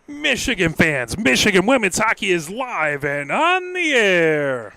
Michigan fans, Michigan women's hockey is live and on the air.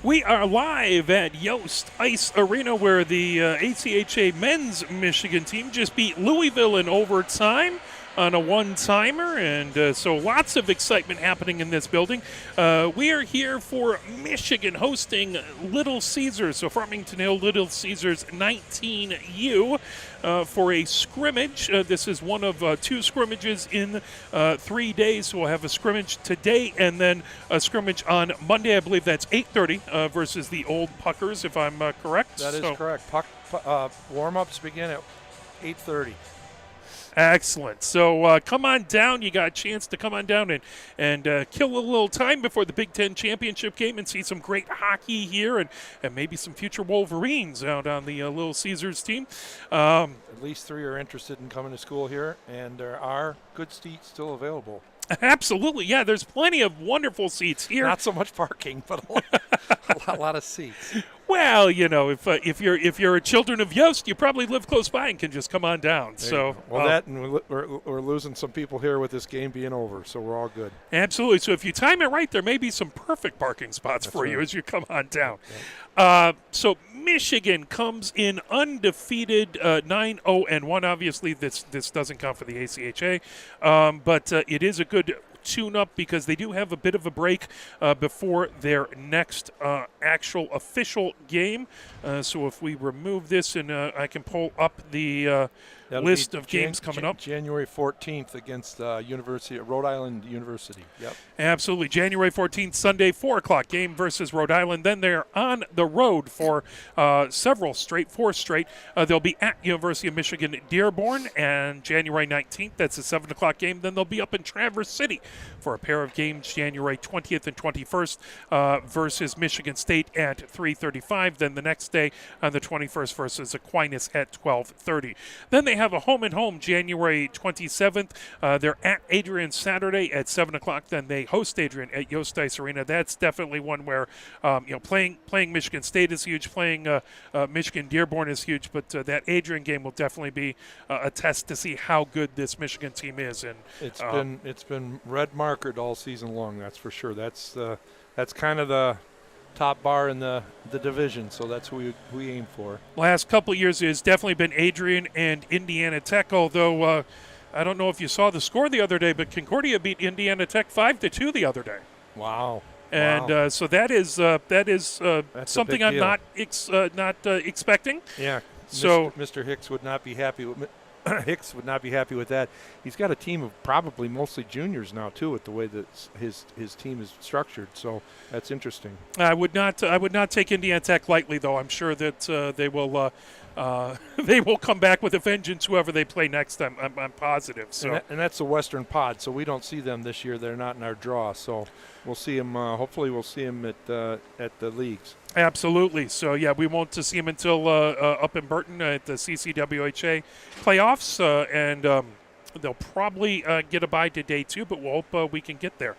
We are live at Yost Ice Arena where the ACHA men's Michigan team just beat Louisville in overtime on a one-timer, and so lots of excitement happening in this building. We are here for Michigan hosting Little Caesars, so Farmington Hill Little Caesars 19U for a scrimmage. This is one of two scrimmages in 3 days. So we'll have a scrimmage today and then a scrimmage on Monday. I believe that's 8:30 versus the Old Puckers, if I'm correct. That is correct. Warm-ups begin at 8:30. Excellent. So come on down. You got a chance to come on down and kill a little time before the Big Ten championship game and see some great hockey here and maybe some future Wolverines out on the Little Caesars team. At least 3 are interested in coming to school here, and there are good seats still available. Absolutely. Yeah, there's plenty of wonderful seats here. Not so much parking, but a lot of seats. Well, you know, if you're a children of Yost, you probably live close by and can just come on down. So that and we're losing some people here with this game being over, so we're all good. Absolutely. So if you time it right, there may be some perfect parking spots for you as you come on down. So Michigan comes in undefeated 9-0-1. Obviously, this doesn't count for the ACHA, but it is a good tune-up because they do have a bit of a break before their next actual official game. So if we remove this and I can pull up the list of games coming up. January 14th against Rhode Island University. Yep. Absolutely. January 14th, Sunday, 4 o'clock game versus Rhode Island. Then they're on the road for four straight. They'll be at University of Michigan Dearborn, and January 19th, that's a 7 o'clock game. Then they'll be up in Traverse City for a pair of games January 20th and 21st versus Michigan State at 3:35. Then the next day on the 21st versus Aquinas at 12:30. Then they have a home-and-home January 27th. They're at Adrian Saturday at 7 o'clock. Then they host Adrian at Yost Ice Arena. That's definitely one where playing Michigan State is huge, playing Michigan Dearborn is huge, but that Adrian game will definitely be a test to see how good this Michigan team is. And it's been red markered all season long, that's for sure. That's kind of the top bar in the division, so that's who we aim for. Last couple of years has definitely been Adrian and Indiana Tech, although I don't know if you saw the score the other day, but Concordia beat Indiana Tech 5-2 the other day. Wow. And so that is something I'm not expecting. Yeah. So Mr. Hicks would not be happy Hicks would not be happy with that. He's got a team of probably mostly juniors now too, with the way that his team is structured. So that's interesting. I would not take Indiana Tech lightly, though. I'm sure that they will they will come back with a vengeance, whoever they play next time. I'm positive. So and that's the Western Pod, so we don't see them this year. They're not in our draw, so we'll see them. Hopefully, we'll see them at the leagues. Absolutely. So, yeah, we won't see him until up in Burton at the CCWHA playoffs, and they'll probably get a bye to day 2, but we'll hope we can get there.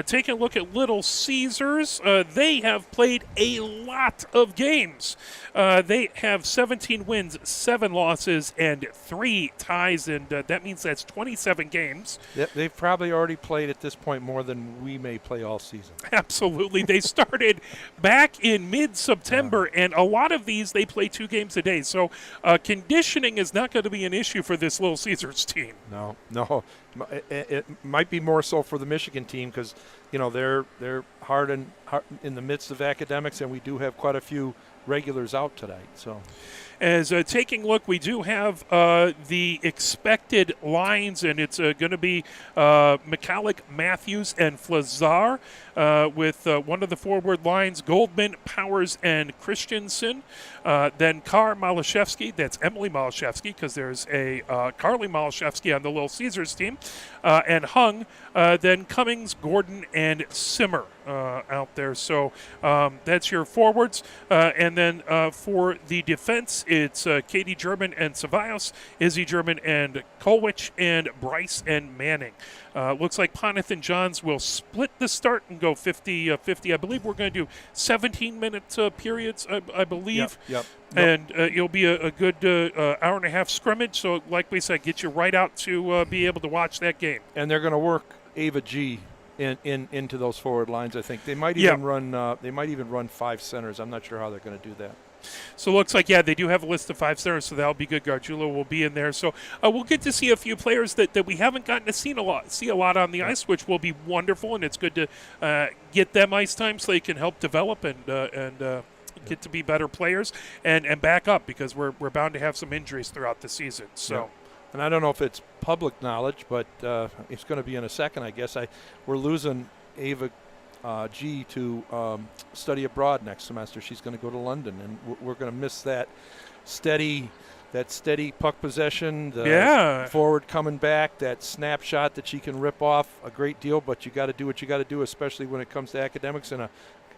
Taking a look at Little Caesars, they have played a lot of games. They have 17 wins, 7 losses, and 3 ties, and that means that's 27 games. They've probably already played at this point more than we may play all season. Absolutely. They started back in mid-September, and a lot of these they play 2 games a day. So conditioning is not going to be an issue for this Little Caesars team. No. It might be more so for the Michigan team because, they're hard in the midst of academics, and we do have quite a few regulars out tonight. So, as taking a look, we do have the expected lines, and it's going to be McCallick, Matthews, and Flazar with one of the forward lines, Goldman, Powers, and Christensen. Then Carr, Malashevsky, that's Emily Malashevsky because there's a Carly Malashevsky on the Little Caesars team, and Hung, then Cummings, Gordon, and Simmer out there. So that's your forwards. And then for the defense, it's Katie German and Cevallos, Izzy German and Kolwich, and Bryce and Manning. Looks like Ponathan Johns will split the start and go 50-50. I believe we're going to do 17-minute periods, I believe. Yep. And it'll be a good hour and a half scrimmage. So, like we said, get you right out to be able to watch that game. And they're going to work Ava G into those forward lines. I think they might even run 5 centers. I'm not sure how they're going to do that. So it looks like, they do have a list of 5 centers, so that'll be good. Gargiulo will be in there. So we'll get to see a few players that we haven't gotten to see a lot on the ice, which will be wonderful, and it's good to get them ice time so they can help develop and get to be better players and back up because we're bound to have some injuries throughout the season. So. Yeah. And I don't know if it's public knowledge, but it's going to be in a second, I guess. We're losing Ava G to study abroad next semester. She's going to go to London, and we're going to miss that steady puck possession, the forward coming back, that snapshot that she can rip off a great deal. But you got to do what you got to do, especially when it comes to academics. And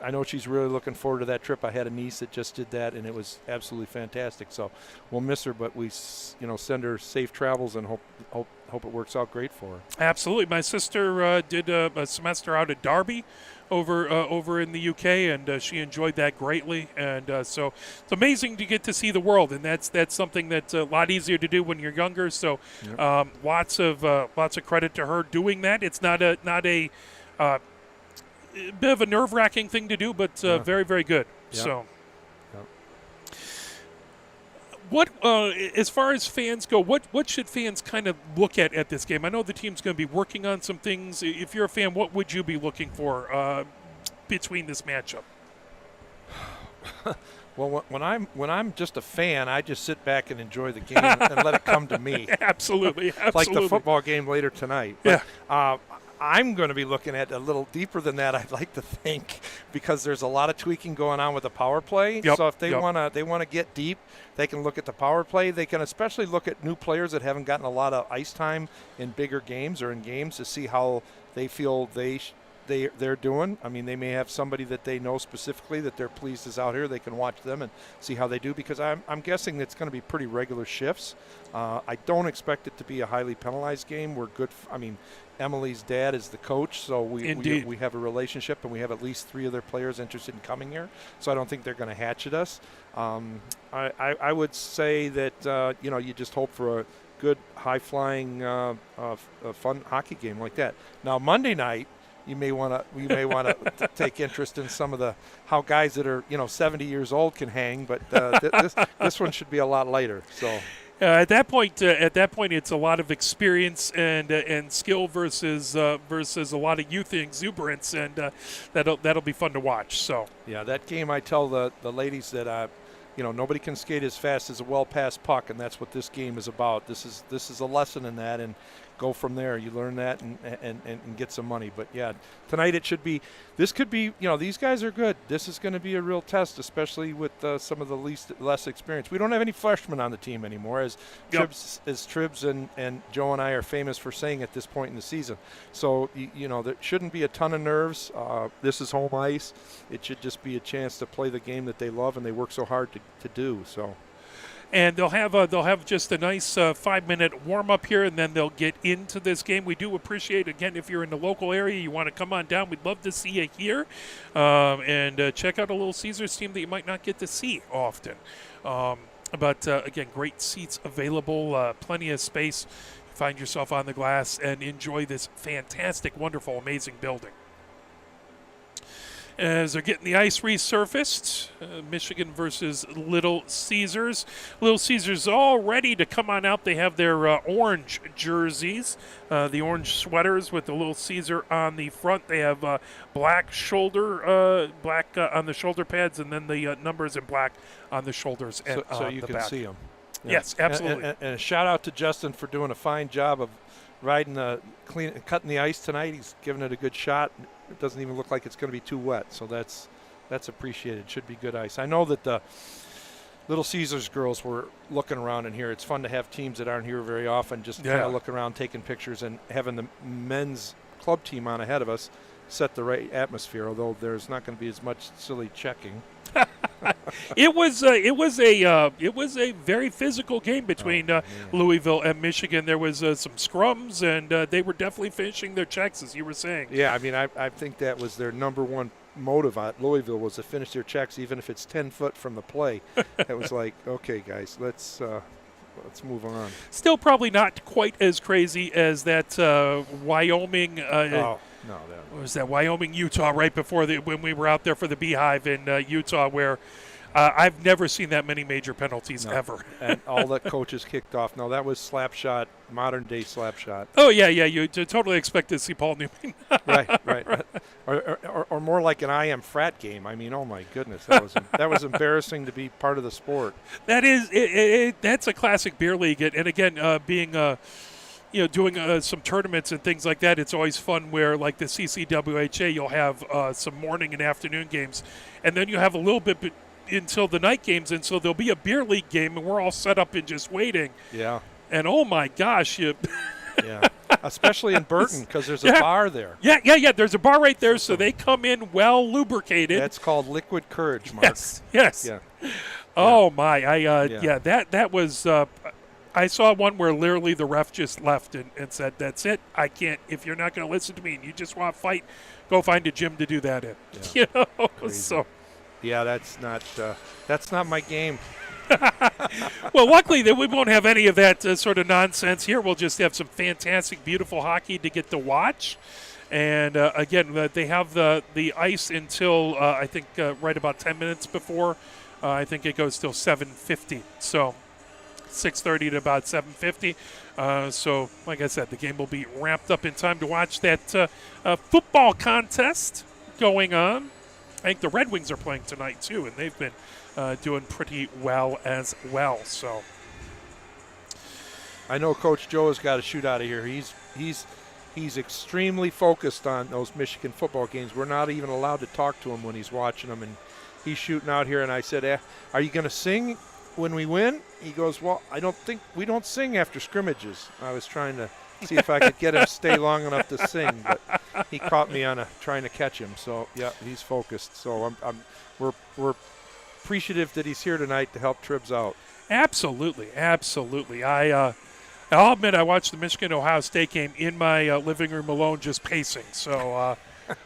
I know she's really looking forward to that trip. I had a niece that just did that, and it was absolutely fantastic. So we'll miss her, but we send her safe travels and hope it works out great for her. Absolutely. My sister did a semester out at Derby over in the UK, and she enjoyed that greatly. And so it's amazing to get to see the world, and that's something that's a lot easier to do when you're younger. So lots of credit to her doing that. It's not a bit of a nerve-wracking thing to do, but very, very good. Yeah. So. What, as far as fans go, what should fans kind of look at this game? I know the team's going to be working on some things. If you're a fan, what would you be looking for between this matchup? Well, when I'm just a fan, I just sit back and enjoy the game and let it come to me. Absolutely. Like the football game later tonight. But, yeah. I'm going to be looking at a little deeper than that, I'd like to think, because there's a lot of tweaking going on with the power play. Yep. So if they want to get deep, they can look at the power play. They can especially look at new players that haven't gotten a lot of ice time in bigger games or in games to see how they feel they're doing. I mean, they may have somebody that they know specifically that they're pleased is out here. They can watch them and see how they do, because I'm guessing it's going to be pretty regular shifts. I don't expect it to be a highly penalized game. We're good. Emily's dad is the coach, so we have a relationship, and we have at least 3 of their players interested in coming here. So I don't think they're going to hatch at us. I would say that you just hope for a good, high-flying, fun hockey game like that. Now Monday night, we may want to take interest in some of how guys that are 70 years old can hang, but this one should be a lot lighter. So. At that point, it's a lot of experience and skill versus a lot of youth and exuberance, and that'll be fun to watch. So yeah, that game, I tell the ladies that nobody can skate as fast as a well-passed puck, and that's what this game is about. This is a lesson in that, and go from there. You learn that and get some money. But, yeah, tonight this could be, these guys are good. This is going to be a real test, especially with some of the less experience. We don't have any freshmen on the team anymore, as Tribbs and Joe and I are famous for saying at this point in the season. So, there shouldn't be a ton of nerves. This is home ice. It should just be a chance to play the game that they love and they work so hard to do. So. And they'll have just a nice 5-minute warm-up here, and then they'll get into this game. We do appreciate, again, if you're in the local area, you want to come on down, we'd love to see you here and check out a Little Caesars team that you might not get to see often. But, again, great seats available, plenty of space. Find yourself on the glass and enjoy this fantastic, wonderful, amazing building. As they're getting the ice resurfaced, Michigan versus Little Caesars. Little Caesars all ready to come on out. They have their orange jerseys, the orange sweaters with the Little Caesar on the front. They have black on the shoulder pads, and then the numbers in black on the shoulders and so on you the can back. see them. Yeah. Yes, absolutely. And a shout out to Justin for doing a fine job of cutting the ice tonight. He's giving it a good shot. It doesn't even look like it's going to be too wet, so that's appreciated. Should be good ice. I know that the Little Caesars girls were looking around in here. It's fun to have teams that aren't here very often just kind of looking around, taking pictures, and having the men's club team on ahead of us set the right atmosphere, although there's not going to be as much silly checking. It was a very physical game between Louisville and Michigan. There was some scrums, and they were definitely finishing their checks, as you were saying. Yeah, I mean, I think that was their number one motive at Louisville, was to finish their checks, even if it's 10 foot from the play. It was like, okay, guys, let's move on. Still probably not quite as crazy as that Wyoming. No, was that Wyoming-Utah right before when we were out there for the Beehive in Utah, where I've never seen that many major penalties ever. And all the coaches kicked off. No, that was slap shot, modern day slap shot. Oh yeah, you totally expect to see Paul Newman. right. Or more like an I am frat game. I mean, oh my goodness, that was embarrassing to be part of the sport. That is that's a classic beer league, and again, being doing some tournaments and things like that, it's always fun where, like the CCWHA, you'll have some morning and afternoon games, and then you have a little bit until the night games, and so there'll be a beer league game, and we're all set up and just waiting. Yeah. And oh my gosh, yeah. Especially in Burton, because there's a bar there. Yeah. There's a bar right there, so they come in well lubricated. That's called liquid courage, Mark. Yes. Yeah. Oh my, that was. I saw one where literally the ref just left and said, "That's it. I can't. If you're not going to listen to me and you just want to fight, go find a gym to do that in." Yeah. Crazy. So. Yeah, that's not my game. Well, luckily we won't have any of that sort of nonsense here. We'll just have some fantastic, beautiful hockey to get to watch. And again, they have the ice until I think right about 10 minutes before. I think it goes till 7:50. So 6:30 to about 7:50. So, like I said, the game will be wrapped up in time to watch that football contest going on. I think the Red Wings are playing tonight too, and they've been doing pretty well as well. So, I know Coach Joe has got to shoot out of here. He's extremely focused on those Michigan football games. We're not even allowed to talk to him when he's watching them, and he's shooting out here. And I said, "Are you going to sing when we win?" He goes, "Well, we don't sing after scrimmages." I was trying to see if I could get him to stay long enough to sing, but he caught me on trying to catch him. So yeah, he's focused. So we're appreciative that he's here tonight to help Tribbs out. Absolutely. I'll admit I watched the Michigan-Ohio State game in my living room alone, just pacing. So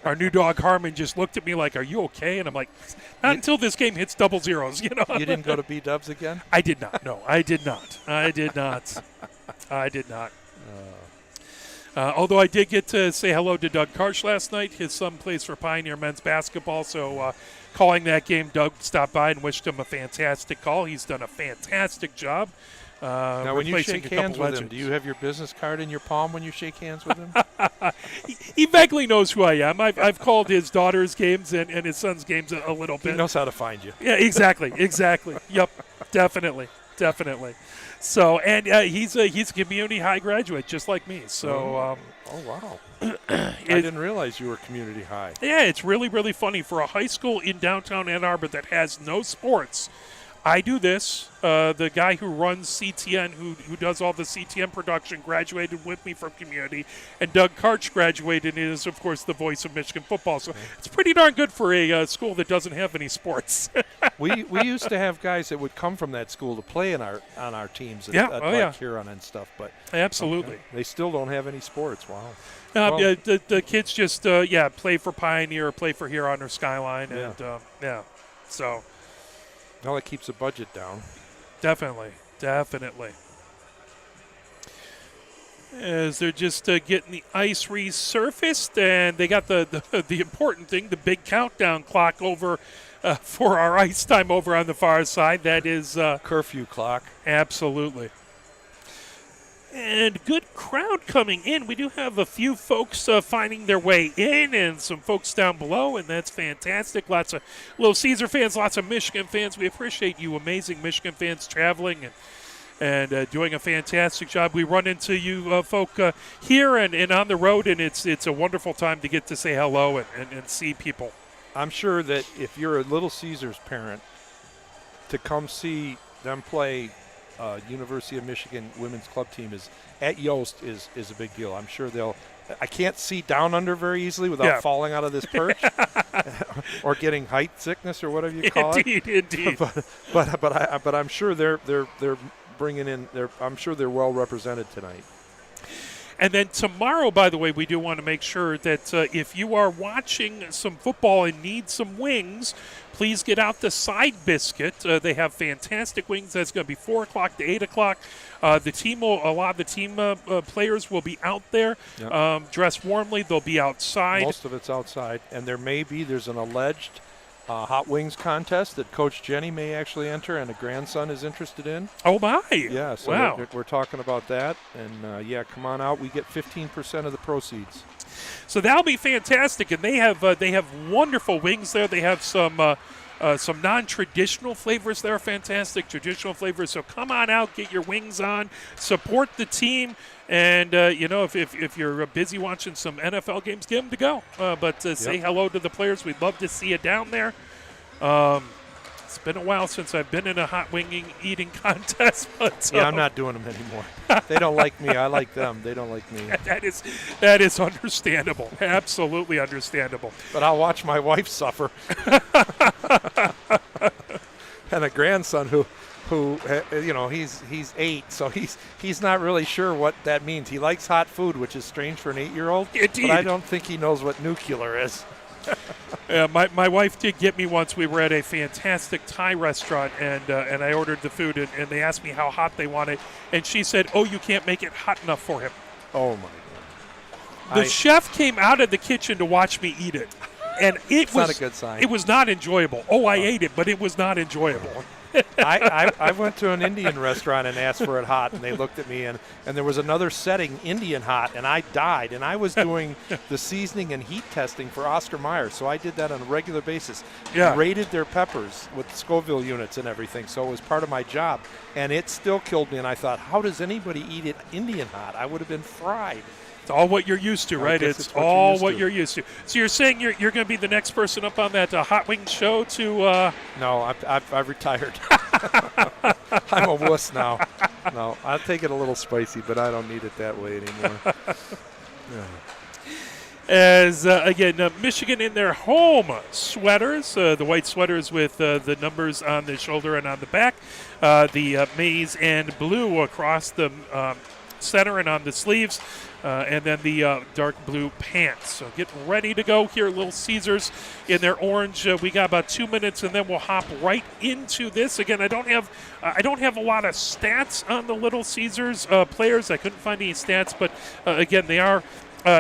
our new dog Harmon just looked at me like, "Are you okay?" And I'm like, "Not until this game hits double zeros." You didn't go to B-Dubs again? I did not. No, I did not. Although I did get to say hello to Doug Karsh last night. His son plays for Pioneer men's basketball, so calling that game, Doug stopped by and wished him a fantastic call. He's done a fantastic job Now, when you replacing shake a couple hands with him, legends. do you have your business card in your palm when you shake hands with him? He vaguely knows who I am. I've called his daughter's games and his son's games a little He bit. knows how to find you. Yeah, exactly. Yep, definitely. So, and he's a community high graduate, just like me. So, Oh, wow. I didn't realize you were community high. yeah, it's really, really funny for a high school in downtown Ann Arbor that has no sports. I do this. The guy who runs CTN, who does all the CTN production, graduated with me from community, and Doug Karch graduated and is, of course, the voice of Michigan football. So it's pretty darn good for a school that doesn't have any sports. we used to have guys that would come from that school to play on our teams at Huron and stuff, but Absolutely. They still don't have any sports. Wow. The kids just play for Pioneer, or play for Huron or Skyline, and so. Well, that keeps the budget down. Definitely. As they're just getting the ice resurfaced, and they got the important thing, the big countdown clock over for our ice time over on the far side. That is curfew clock. Absolutely. And good crowd coming in. We do have a few folks finding their way in and some folks down below, and that's fantastic. Lots of Little Caesar fans, lots of Michigan fans. We appreciate you amazing Michigan fans traveling and doing a fantastic job. We run into you folk here and on the road, and it's a wonderful time to get to say hello and see people. I'm sure that if you're a Little Caesars parent, to come see them play University of Michigan women's club team is at Yost is a big deal. I'm sure I can't see down under very easily without falling out of this perch or getting height sickness or whatever you call it. Indeed. But I'm sure they're bringing in. I'm sure they're well represented tonight. And then tomorrow, by the way, we do want to make sure that if you are watching some football and need some wings, please get out the side biscuit. They have fantastic wings. That's going to be 4 o'clock to 8 o'clock. A lot of the team players will be out there dressed warmly. They'll be outside. Most of it's outside. And there's an alleged hot wings contest that Coach Jenny may actually enter and a grandson is interested in. Oh, my. Yeah, so wow. we're talking about that. And, come on out. We get 15% of the proceeds. So that'll be fantastic. And they have wonderful wings there. They have some non-traditional flavors that are fantastic, traditional flavors. So come on out, get your wings on, support the team. And, if you're busy watching some NFL games, get them to go. But say hello to the players. We'd love to see you down there. It's been a while since I've been in a hot wing eating contest. But, I'm not doing them anymore. They don't like me. I like them. They don't like me. That is understandable. Absolutely understandable. But I'll watch my wife suffer. And a grandson who he's 8, so he's not really sure what that means. He likes hot food, which is strange for an 8-year-old. Indeed. But I don't think he knows what nuclear is. My wife did get me once. We were at a fantastic Thai restaurant, and I ordered the food, and they asked me how hot they wanted, and she said, "Oh, you can't make it hot enough for him." Oh, my God. The chef came out of the kitchen to watch me eat it, and it was not a good sign. It was not enjoyable. I ate it, but it was not enjoyable. I went to an Indian restaurant and asked for it hot, and they looked at me, and there was another setting, Indian hot, and I died. And I was doing the seasoning and heat testing for Oscar Mayer, so I did that on a regular basis. Yeah. Rated their peppers with Scoville units and everything, so it was part of my job. And it still killed me, and I thought, how does anybody eat it Indian hot? I would have been fried. It's all what you're used to, right? It's all what you're used to. So you're saying you're going to be the next person up on that Hot Wings show to? No, I've retired. I'm a wuss now. No, I'll take it a little spicy, but I don't need it that way anymore. As, again, Michigan in their home sweaters, the white sweaters with the numbers on the shoulder and on the back, the maize and blue across the center and on the sleeves, and then the dark blue pants. So getting ready to go here, Little Caesars in their orange. We got about 2 minutes, and then we'll hop right into this. Again, I don't have a lot of stats on the Little Caesars players. I couldn't find any stats, but again, they are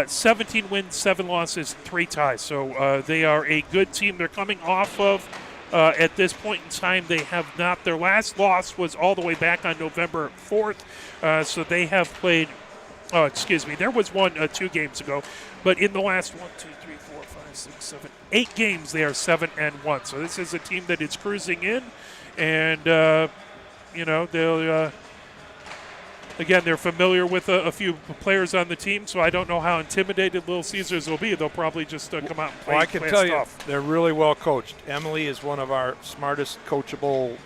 17 wins, 7 losses, 3 ties. So they are a good team. They're coming off of At this point in time, they have not. Their last loss was all the way back on November 4th, so they have played. Oh, excuse me. There was one 2 games ago, but in the last 8 games, they are 7-1. So this is a team that is cruising in, and they'll. Again, they're familiar with a few players on the team, so I don't know how intimidated Little Caesars will be. They'll probably just come out and play. Well, I can tell you, off. They're really well coached. Emily is one of our smartest, coachable,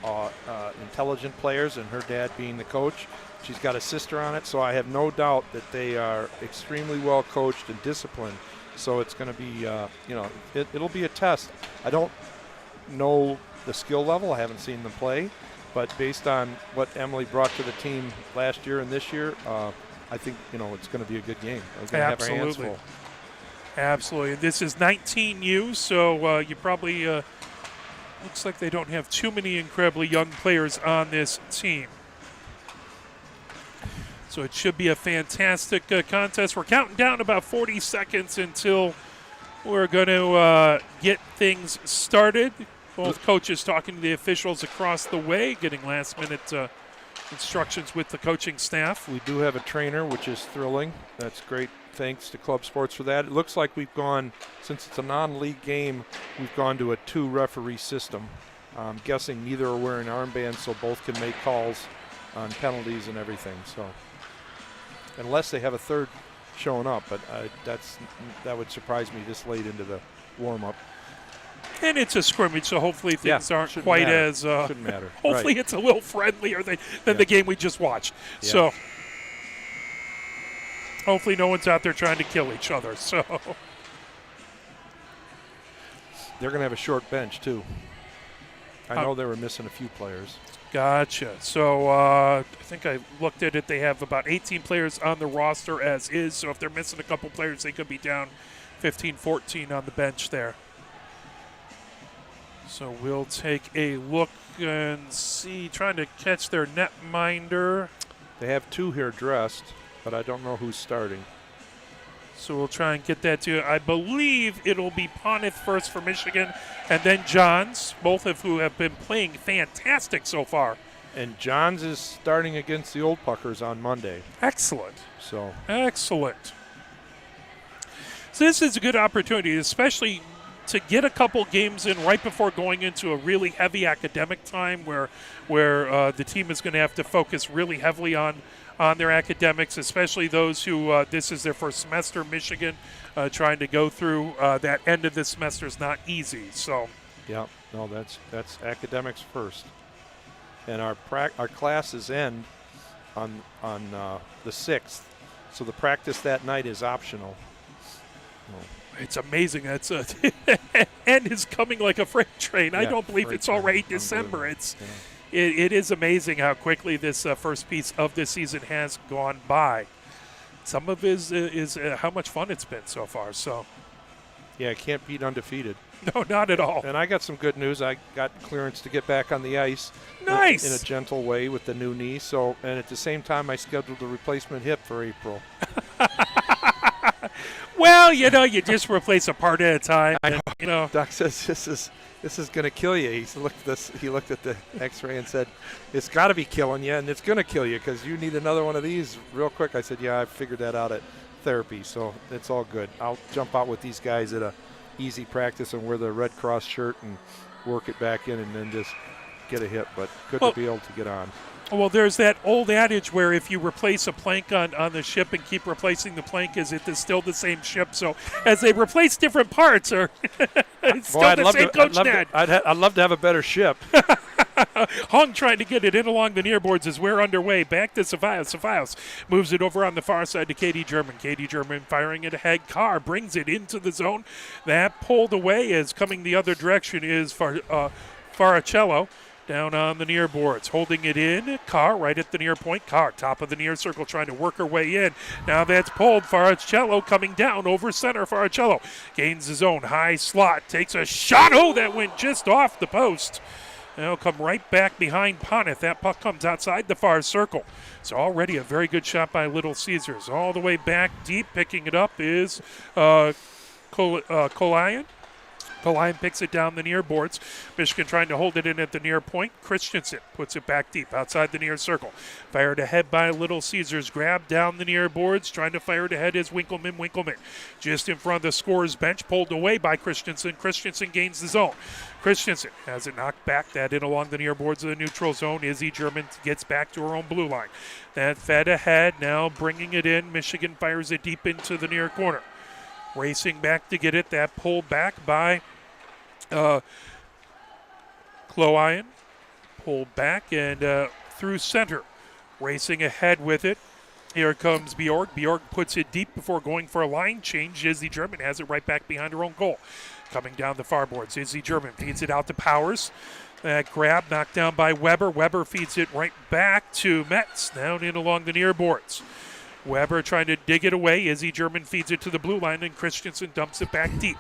intelligent players, and her dad being the coach. She's got a sister on it, so I have no doubt that they are extremely well coached and disciplined. So it's going to be, it'll be a test. I don't know the skill level. I haven't seen them play. But based on what Emily brought to the team last year and this year, I think, it's going to be a good game. They're going to have our hands full. Absolutely. This is 19U, so you probably looks like they don't have too many incredibly young players on this team. So it should be a fantastic contest. We're counting down about 40 seconds until we're going to get things started. Both coaches talking to the officials across the way, getting last-minute instructions with the coaching staff. We do have a trainer, which is thrilling. That's great. Thanks to Club Sports for that. It looks like we've gone, since it's a non-league game, we've gone to a 2-referee system. I'm guessing neither are wearing armbands, so both can make calls on penalties and everything. So, unless they have a third showing up, but that would surprise me this late into the warm-up. And it's a scrimmage, so hopefully things aren't quite matter. as. Shouldn't matter. Hopefully it's a little friendlier than the game we just watched. Yeah. So hopefully no one's out there trying to kill each other. So they're going to have a short bench too. I know they were missing a few players. Gotcha. So I think I looked at it. They have about 18 players on the roster as is. So if they're missing a couple players, they could be down 15, 14 on the bench there. So we'll take a look and see, trying to catch their netminder. They have 2 here dressed, but I don't know who's starting. So we'll try and get that to you. I believe it'll be Ponith first for Michigan, and then Johns, both of who have been playing fantastic so far. And Johns is starting against the Old Puckers on Monday. Excellent. So excellent. So this is a good opportunity, especially to get a couple games in right before going into a really heavy academic time where the team is going to have to focus really heavily on their academics, especially those who this is their first semester. Michigan trying to go through that end of the semester is not easy. So yeah, no, that's academics first. And our classes end on the 6th, so the practice that night is optional. It's amazing. That's end is coming like a freight train. I don't believe it's already December. It is amazing how quickly this first piece of this season has gone by. Some of it is how much fun it's been so far. So, yeah, can't beat undefeated. No, not at all. And I got some good news. I got clearance to get back on the ice. Nice. In a gentle way with the new knee. So, and at the same time, I scheduled a replacement hip for April. Well, you just replace a part at a time. I know. Doc says this is going to kill you. He looked at the X-ray and said, "It's got to be killing you, and it's going to kill you because you need another one of these real quick." I said, "Yeah, I figured that out at therapy, so it's all good. I'll jump out with these guys at a easy practice and wear the Red Cross shirt and work it back in, and then just get a hit." But good to be able to get on. Well, there's that old adage where if you replace a plank on the ship and keep replacing the plank, is it is still the same ship? So as they replace different parts, or it's still the same Coach Ned. I'd love to have a better ship. Hung trying to get it in along the near boards as we're underway. Back to Cephaios. Cephaios moves it over on the far side to Katie German. Katie German firing it ahead. Carr brings it into the zone. That pulled away as coming the other direction is Faricello. Down on the near boards, holding it in. Carr right at the near point. Carr, top of the near circle, trying to work her way in. Now that's pulled. Faricello coming down over center. Faricello gains his own high slot, takes a shot. Oh, that went just off the post. Now come right back behind Ponith. That puck comes outside the far circle. So already a very good shot by Little Caesars. All the way back deep, picking it up is Kolian. The line picks it down the near boards. Michigan trying to hold it in at the near point. Christensen puts it back deep outside the near circle. Fired ahead by Little Caesars. Grab down the near boards. Trying to fire it ahead is Winkleman. Winkleman just in front of the scorer's bench. Pulled away by Christensen. Christensen gains the zone. Christensen has it knocked back. That in along the near boards of the neutral zone. Izzy German gets back to her own blue line. That fed ahead. Now bringing it in. Michigan fires it deep into the near corner. Racing back to get it. That pulled back by Cloyan. Pulled back and through center. Racing ahead with it. Here comes Bjork. Bjork puts it deep before going for a line change. Izzy German has it right back behind her own goal. Coming down the far boards. Izzy German feeds it out to Powers. That grab knocked down by Weber. Weber feeds it right back to Metz. Down in along the near boards. Weber trying to dig it away. Izzy German feeds it to the blue line, and Christensen dumps it back deep.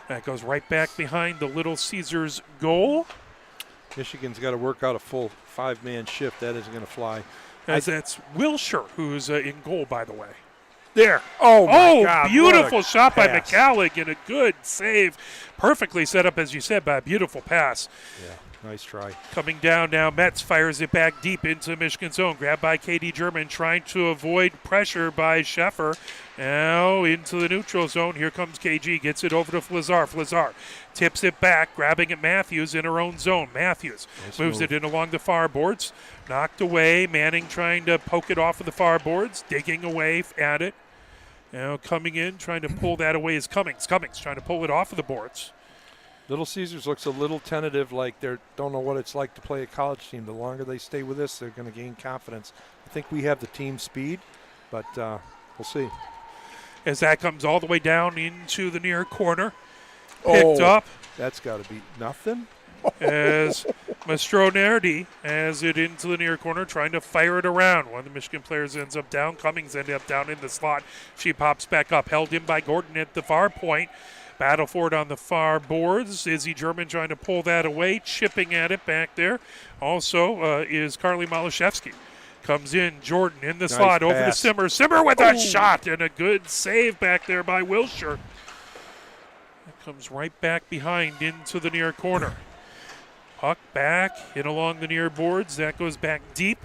That goes right back behind the Little Caesars goal. Michigan's got to work out a full 5-man shift. That isn't going to fly. As that's Wilshire who's in goal, by the way. There. Oh, my God. Beautiful shot by pass. McCallig and a good save. Perfectly set up, as you said, by a beautiful pass. Yeah. Nice try. Coming down now, Metz fires it back deep into Michigan zone. Grabbed by Katie German, trying to avoid pressure by Sheffer. Now into the neutral zone. Here comes KG, gets it over to Flazar. Flazar tips it back, grabbing at Matthews in her own zone. Matthews moves it in along the far boards. Knocked away. Manning trying to poke it off of the far boards, digging away at it. Now coming in, trying to pull that away is Cummings. Cummings trying to pull it off of the boards. Little Caesars looks a little tentative, like they don't know what it's like to play a college team. The longer they stay with us, they're going to gain confidence. I think we have the team speed, but we'll see. As that comes all the way down into the near corner. Picked up. That's got to be nothing. As Mastronerdi has it into the near corner, trying to fire it around. One of the Michigan players ends up down. Cummings ended up down in the slot. She pops back up, held in by Gordon at the far point. Battle for it on the far boards. Izzy German trying to pull that away, chipping at it back there. Also is Carly Malashevsky. Comes in, Jordan in the slot, pass. over to Simmer. Simmer with a shot and a good save back there by Wilshire. That comes right back behind into the near corner. Puck back, in along the near boards. That goes back deep.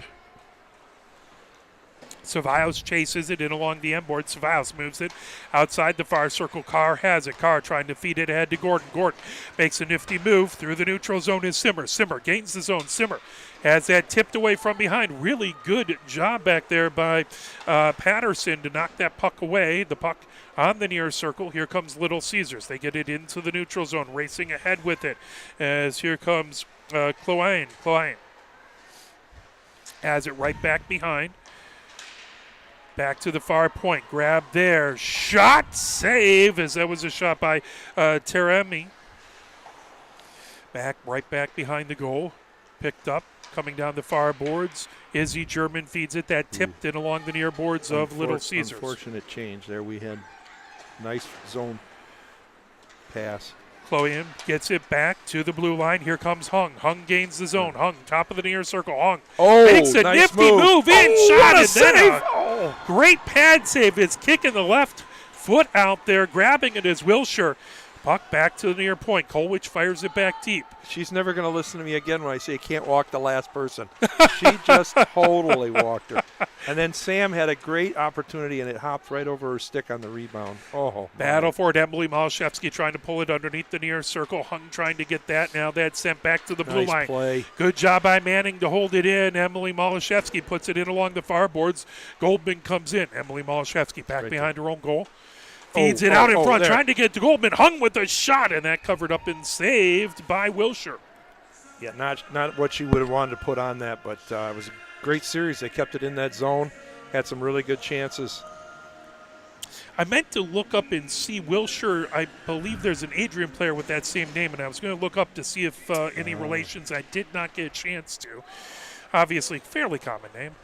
Cevallos chases it in along the end board. Cevallos moves it outside the far circle. Carr has it. Carr trying to feed it ahead to Gordon. Gordon makes a nifty move. Through the neutral zone is Simmer. Simmer gains the zone. Simmer has that tipped away from behind. Really good job back there by Patterson to knock that puck away. The puck on the near circle. Here comes Little Caesars. They get it into the neutral zone, racing ahead with it. As here comes Cloyan. Cloyan has it right back behind. Back to the far point. Grab there. Shot. Save. As that was a shot by Teremi. Right back behind the goal. Picked up. Coming down the far boards. Izzy German feeds it. That tipped in along the near boards of Little Caesars. Unfortunate change there. We had nice zone pass. Cloyan gets it back to the blue line. Here comes Hung. Hung gains the zone. Hung, top of the near circle. Hung makes a nice nifty move in. Shot what a and then a great pad save. It's kicking the left foot out there. Grabbing it is Wilshire. Puck back to the near point. Kolwich fires it back deep. She's never going to listen to me again when I say can't walk the last person. She just totally walked her. And then Sam had a great opportunity, and it hopped right over her stick on the rebound. Oh, battle for it. Emily Malashevsky trying to pull it underneath the near circle. Hung trying to get that. Now that's sent back to the blue line. Play. Good job by Manning to hold it in. Emily Malashevsky puts it in along the far boards. Goldman comes in. Emily Malashevsky back right behind her own goal. Feeds it out in front, trying to get to Goldman. Hung with a shot, and that covered up and saved by Wilshire. Yeah, not what she would have wanted to put on that, but it was a great series. They kept it in that zone, had some really good chances. I meant to look up and see Wilshire. I believe there's an Adrian player with that same name, and I was going to look up to see if any relations. I did not get a chance to. Obviously, fairly common name.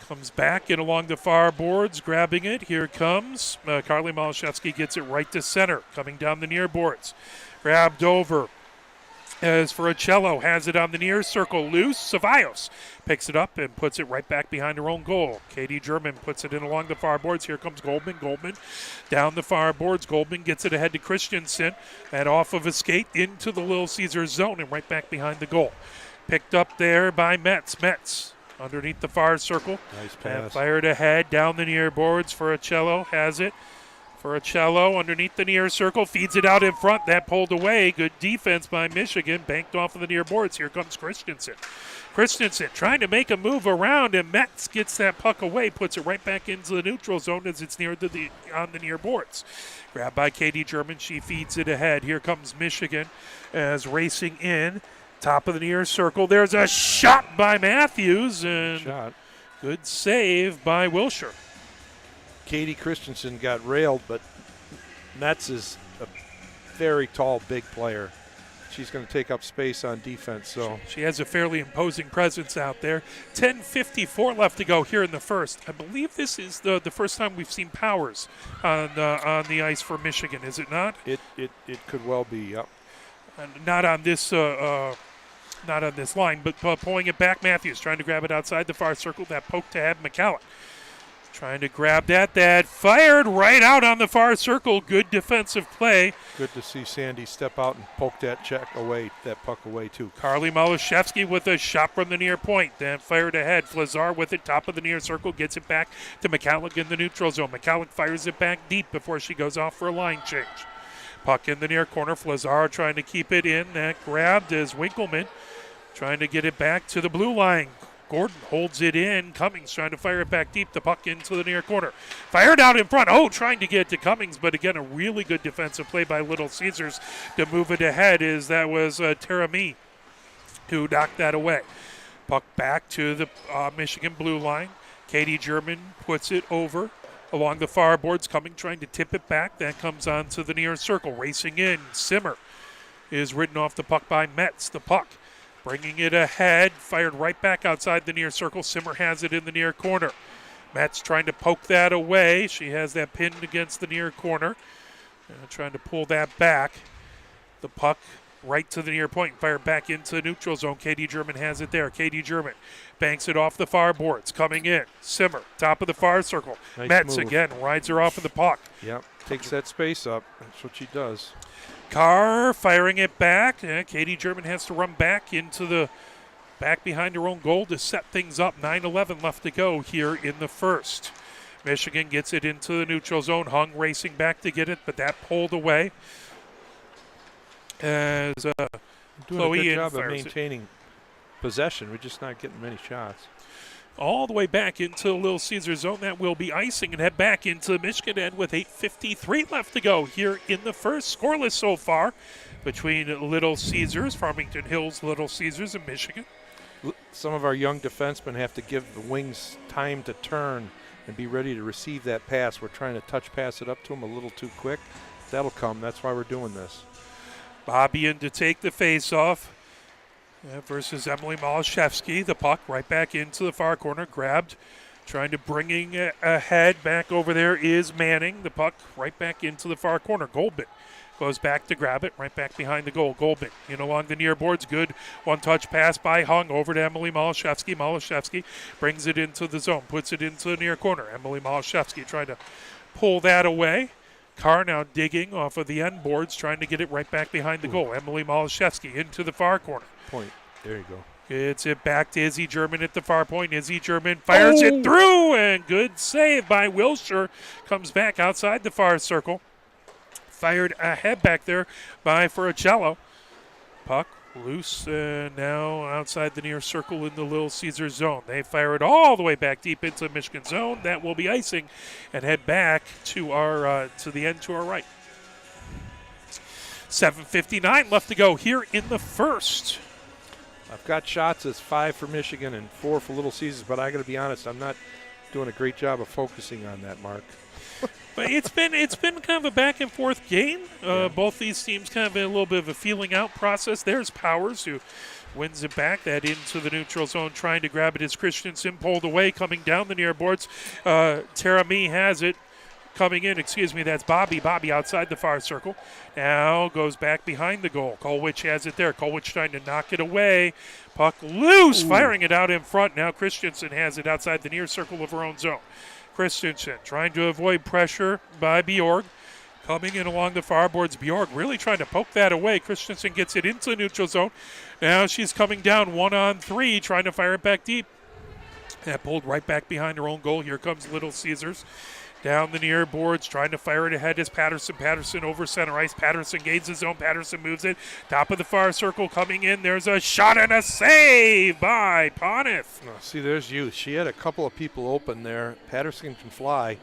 Comes back in along the far boards, grabbing it. Here it comes. Carly Malashevsky gets it right to center, coming down the near boards. Grabbed over As Furicello has it on the near circle, loose. Ceballos picks it up and puts it right back behind her own goal. Katie German puts it in along the far boards. Here comes Goldman. Goldman down the far boards. Goldman gets it ahead to Christensen. And off of a skate into the Little Caesars zone and right back behind the goal. Picked up there by Metz. Metz underneath the far circle. Nice pass. And fired ahead down the near boards. Furicello has it. Furicello underneath the near circle, feeds it out in front. That pulled away. Good defense by Michigan. Banked off of the near boards. Here comes Christensen. Christensen trying to make a move around, and Metz gets that puck away, puts it right back into the neutral zone as it's near on the near boards. Grabbed by Katie German. She feeds it ahead. Here comes Michigan as racing in. Top of the near circle. There's a shot by Matthews, and good save by Wilshire. Katie Christensen got railed, but Metz is a very tall, big player. She's going to take up space on defense. So she has a fairly imposing presence out there. 10:54 left to go here in the first. I believe this is the first time we've seen Powers on the ice for Michigan. Is it not? It could well be. Yep. And not on this line, but pulling it back. Matthews trying to grab it outside the far circle. That poke to have McCallum. Trying to grab that fired right out on the far circle. Good defensive play. Good to see Sandy step out and poke that puck away too. Carly Malashevsky with a shot from the near point. Then fired ahead. Flazar with it, top of the near circle, gets it back to McCallick in the neutral zone. McCallick fires it back deep before she goes off for a line change. Puck in the near corner. Flazar trying to keep it in. That grabbed as Winkleman trying to get it back to the blue line. Gordon holds it in. Cummings trying to fire it back deep. The puck into the near corner. Fired out in front. Trying to get it to Cummings, but again, a really good defensive play by Little Caesars to move it ahead. That was Terami who knocked that away. Puck back to the Michigan blue line. Katie German puts it over along the far boards. Cummings trying to tip it back. That comes on to the near circle. Racing in. Simmer is ridden off the puck by Metz. The puck bringing it ahead, fired right back outside the near circle. Simmer has it in the near corner. Metz trying to poke that away. She has that pinned against the near corner. Trying to pull that back. The puck right to the near point, fired back into the neutral zone. Katie German has it there. Katie German banks it off the far boards. Coming in. Simmer, top of the far circle. Nice Metz move. again rides her off of the puck. Yep, takes that space up. That's what she does. Carr firing it back. Katie German has to run back behind her own goal to set things up. 9:11 left to go here in the first. Michigan gets it into the neutral zone. Hung racing back to get it, but that pulled away. As Doing Chloe a good job of fires maintaining possession. We're just not getting many shots. all the way back into the Little Caesars zone. That will be icing and head back into the Michigan end with 8:53 left to go here in the first. Scoreless so far between Little Caesars, Farmington Hills, Little Caesars, and Michigan. Some of our young defensemen have to give the wings time to turn and be ready to receive that pass. We're trying to touch pass it up to them a little too quick. That'll come. That's why we're doing this. Bobby in to take the face-off versus Emily Malashevsky. The puck right back into the far corner, grabbed. Trying to bringing it ahead. Back over there is Manning. The puck right back into the far corner. Goldman goes back to grab it, right back behind the goal. Goldman in along the near boards. Good one-touch pass by Hung over to Emily Malashevsky. Malashevsky brings it into the zone, puts it into the near corner. Emily Malashevsky trying to pull that away. Carr now digging off of the end boards, trying to get it right back behind the goal. Emily Malashevsky into the far corner. Point. There you go. Gets it back to Izzy German at the far point. Izzy German fires it through, and good save by Wilshire. Comes back outside the far circle. Fired ahead back there by Furicello. Puck loose now outside the near circle in the Little Caesars zone. They fire it all the way back deep into the Michigan zone. That will be icing and head back to our to the end to our right. 7:59 left to go here in the first. I've got shots as 5 for Michigan and 4 for Little Caesars, but I got to be honest, I'm not doing a great job of focusing on that, Mark. But it's been kind of a back and forth game. Both these teams kind of in a little bit of a feeling out process. There's Powers who wins it back, that into the neutral zone, trying to grab it as Christensen pulled away, coming down the near boards. Terami has it. coming in. That's Bobby. Bobby outside the far circle. Now goes back behind the goal. Kolwich has it there. Kolwich trying to knock it away. Puck loose, firing it out in front. Now Christensen has it outside the near circle of her own zone. Christensen trying to avoid pressure by Bjorg. Coming in along the far boards, Bjorg really trying to poke that away. Christensen gets it into the neutral zone. Now she's coming down 1-on-3, trying to fire it back deep. That pulled right back behind her own goal. Here comes Little Caesars. Down the near boards, trying to fire it ahead is Patterson. Patterson over center ice. Patterson gains his zone. Patterson moves it. Top of the far circle coming in. There's a shot and a save by Ponith. Oh, see, there's youth. She had a couple of people open there. Patterson can fly.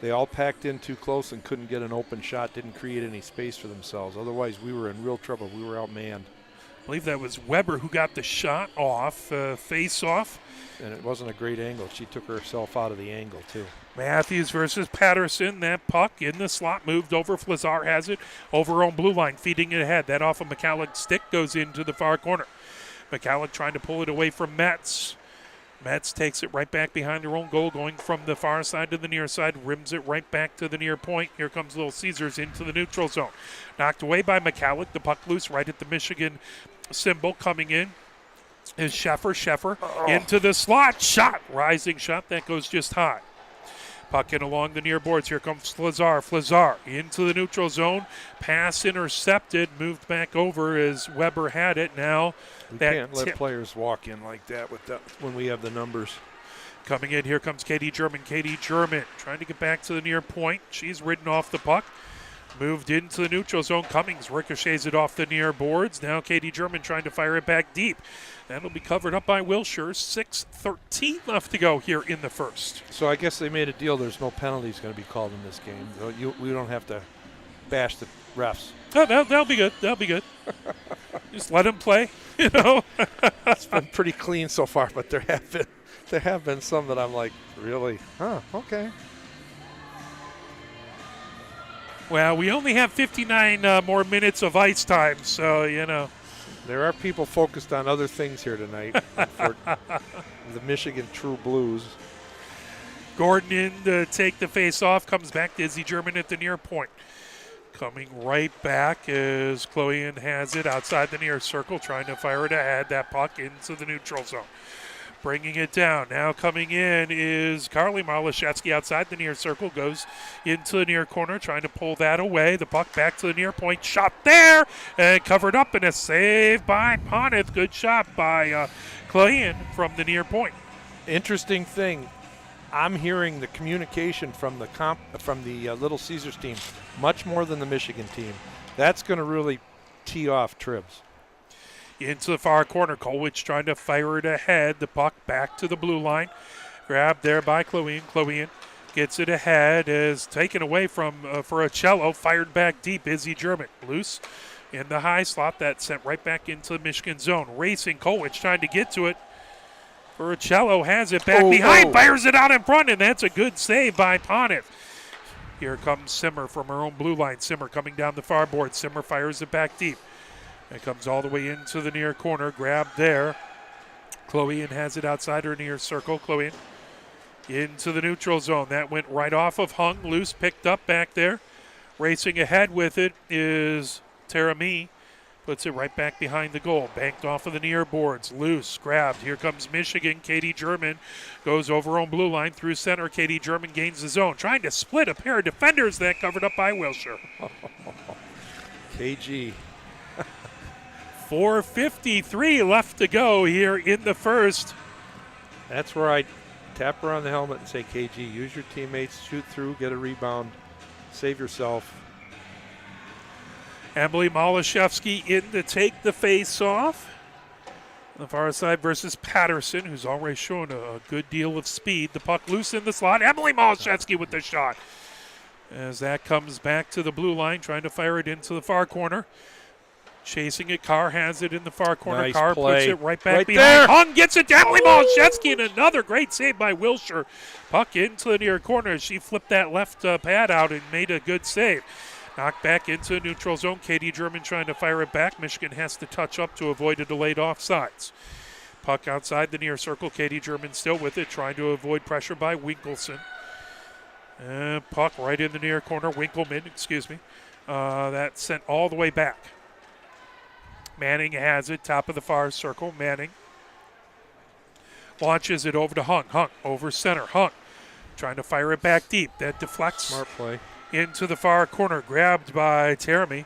They all packed in too close and couldn't get an open shot, didn't create any space for themselves. Otherwise, we were in real trouble. We were outmanned. I believe that was Weber who got the shot off, face off. And it wasn't a great angle. She took herself out of the angle, too. Matthews versus Patterson. That puck in the slot moved over. Flazar has it over her own blue line, feeding it ahead. That off of McCallick's stick goes into the far corner. McCallick trying to pull it away from Metz. Metz takes it right back behind their own goal, going from the far side to the near side, rims it right back to the near point. Here comes Little Caesars into the neutral zone. Knocked away by McCallick. The puck loose right at the Michigan symbol. Coming in is Sheffer into the slot. Shot, rising shot. That goes just high. Puck in along the near boards. Here comes Flazar. Flazar into the neutral zone. Pass intercepted. Moved back over as Weber had it. Now we can't let players walk in like that when we have the numbers. Coming in, here comes Katie German. Katie German trying to get back to the near point. She's ridden off the puck. Moved into the neutral zone. Cummings ricochets it off the near boards. Now Katie German trying to fire it back deep. That'll be covered up by Wilshire. 6:13 left to go here in the first. So I guess they made a deal. There's no penalties going to be called in this game. We don't have to bash the refs. Oh, that'll be good. That'll be good. Just let them play, you know. It's been pretty clean so far, but there have been some that I'm like, really? Huh, okay. Well, we only have 59 more minutes of ice time, so, you know. There are people focused on other things here tonight for the Michigan True Blues. Gordon in to take the face off, comes back to Izzy German at the near point. Coming right back as Chloe has it outside the near circle, trying to fire it ahead. That puck into the neutral zone. Bringing it down. Now coming in is Carly Marlashevsky outside the near circle. Goes into the near corner, trying to pull that away. The puck back to the near point. Shot there and covered up, and a save by Ponith. Good shot by Chloe from the near point. Interesting thing. I'm hearing the communication from the Little Caesars team much more than the Michigan team. That's going to really tee off Tribs. Into the far corner. Kolwich trying to fire it ahead. The puck back to the blue line. Grabbed there by Chloe. Chloe gets it ahead. Is taken away from Furicello. Fired back deep. Izzy German. Loose in the high slot. That sent right back into the Michigan zone. Racing Kolwich trying to get to it. Furicello has it back behind. Fires it out in front. And that's a good save by Ponith. Here comes Simmer from her own blue line. Simmer coming down the far board. Simmer fires it back deep. It comes all the way into the near corner. Grabbed there. Chloe has it outside her near circle. Chloe into the neutral zone. That went right off of Hung. Loose picked up back there. Racing ahead with it is Tara Mee. Puts it right back behind the goal. Banked off of the near boards. Loose. Grabbed. Here comes Michigan. Katie German goes over on blue line through center. Katie German gains the zone. Trying to split a pair of defenders. That covered up by Wilshire. KG. 4:53 left to go here in the first. That's where I tap her on the helmet and say, KG, use your teammates, shoot through, get a rebound, save yourself. Emily Malashevsky in to take the face off. On the far side versus Patterson, who's already shown a good deal of speed. The puck loose in the slot. Emily Malashevsky with the shot. As that comes back to the blue line, trying to fire it into the far corner. Chasing it, Carr has it in the far corner. Nice Carr play. puts it right back Right behind. there. Hung gets it to Emily Malashevsky, and another great save by Wilshire. Puck into the near corner. She flipped that left pad out and made a good save. Knocked back into the neutral zone. Katie German trying to fire it back. Michigan has to touch up to avoid a delayed offsides. Puck outside the near circle. Katie German still with it, trying to avoid pressure by Winkelson. Puck right in the near corner. Winkleman, excuse me. That sent all the way back. Manning has it, top of the far circle. Manning launches it over to Hung. Hung over center. Hung trying to fire it back deep. That deflects. Smart play. Into the far corner. Grabbed by Teremy.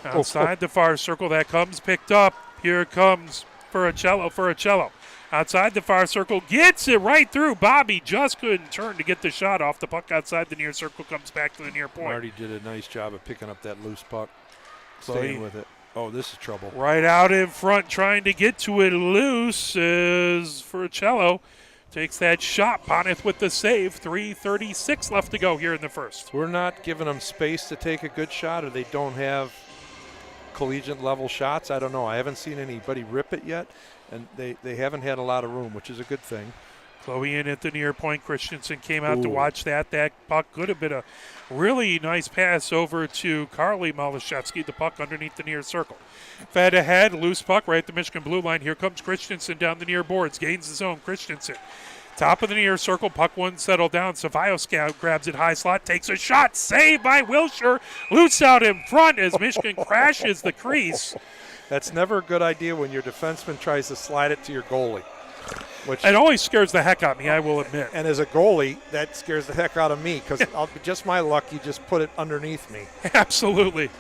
Outside the far circle. That comes picked up. Here comes Furicello. Outside the far circle. Gets it right through. Bobby just couldn't turn to get the shot off. The puck outside the near circle comes back to the near point. Marty did a nice job of picking up that loose puck. Staying with it. Oh, this is trouble. Right out in front, trying to get to it loose is Furicello. Takes that shot. Boneth with the save. 3:36 left to go here in the first. We're not giving them space to take a good shot, or they don't have collegiate level shots. I don't know. I haven't seen anybody rip it yet, and they haven't had a lot of room, which is a good thing. Chloe in at the near point. Christensen came out to watch that. That puck could have been a really nice pass over to Carly Malashevsky. The puck underneath the near circle. Fed ahead, loose puck right at the Michigan blue line. Here comes Christensen down the near boards. Gains his own. Christensen. Top of the near circle. Puck one settled down. Cevallos grabs it high slot. Takes a shot. Saved by Wilshire. Loose out in front as Michigan crashes the crease. That's never a good idea when your defenseman tries to slide it to your goalie. It always scares the heck out of me, I will admit. And as a goalie, that scares the heck out of me because just my luck, you just put it underneath me. Absolutely.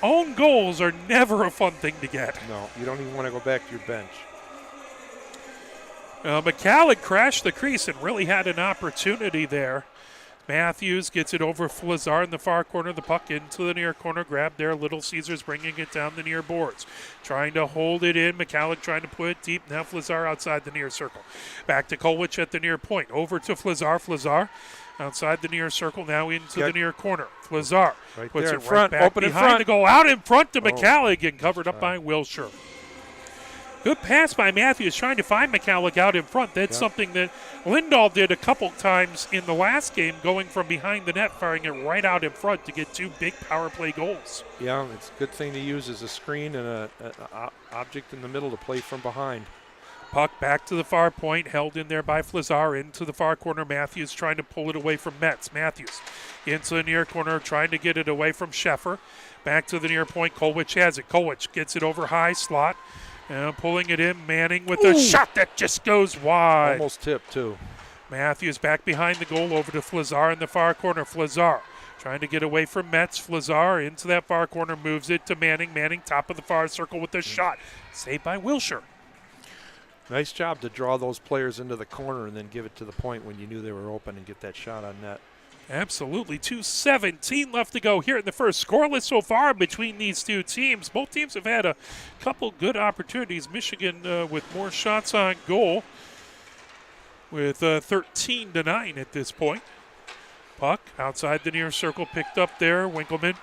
Own goals are never a fun thing to get. No, you don't even want to go back to your bench. McCallig crashed the crease and really had an opportunity there. Matthews gets it over Flazar in the far corner. The puck into the near corner. Grab there. Little Caesars bringing it down the near boards. Trying to hold it in. McCallig trying to put it deep. Now Flazar outside the near circle. Back to Kolwich at the near point. Over to Flazar. Flazar outside the near circle. Now into the near corner. Flazar puts it right back open behind in front. to go out in front to McCallig and covered up by Wilshire. Good pass by Matthews trying to find McCallig out in front. That's something that Lindahl did a couple times in the last game, going from behind the net, firing it right out in front to get two big power play goals. Yeah, it's a good thing to use as a screen and an object in the middle to play from behind. Puck back to the far point, held in there by Flazar into the far corner. Matthews trying to pull it away from Metz. Matthews into the near corner, trying to get it away from Sheffer. Back to the near point. Kolwich has it. Kolwich gets it over high slot. Pulling it in, Manning with a shot that just goes wide. Almost tipped, too. Matthews back behind the goal over to Flazar in the far corner. Flazar trying to get away from Metz. Flazar into that far corner, moves it to Manning. Manning top of the far circle with a shot. Saved by Wilshire. Nice job to draw those players into the corner and then give it to the point when you knew they were open and get that shot on net. Absolutely. 2:17 left to go here in the first. Scoreless so far between these two teams. Both teams have had a couple good opportunities. Michigan with more shots on goal with 13-9 at this point. Puck outside the near circle picked up there. Winkleman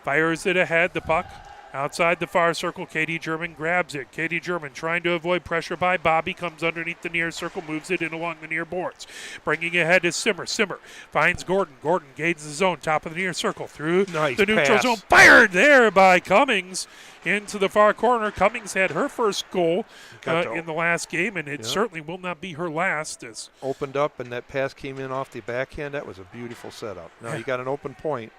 fires it ahead. The puck outside the far circle. Katie German grabs it. Katie German trying to avoid pressure by Bobby. Comes underneath the near circle. Moves it in along the near boards. Bringing ahead is Simmer. Simmer finds Gordon. Gordon gauges the zone. Top of the near circle. Through the neutral zone. Fired there by Cummings into the far corner. Cummings had her first goal in the last game, and it certainly will not be her last. As opened up, and that pass came in off the backhand. That was a beautiful setup. Now you got an open point.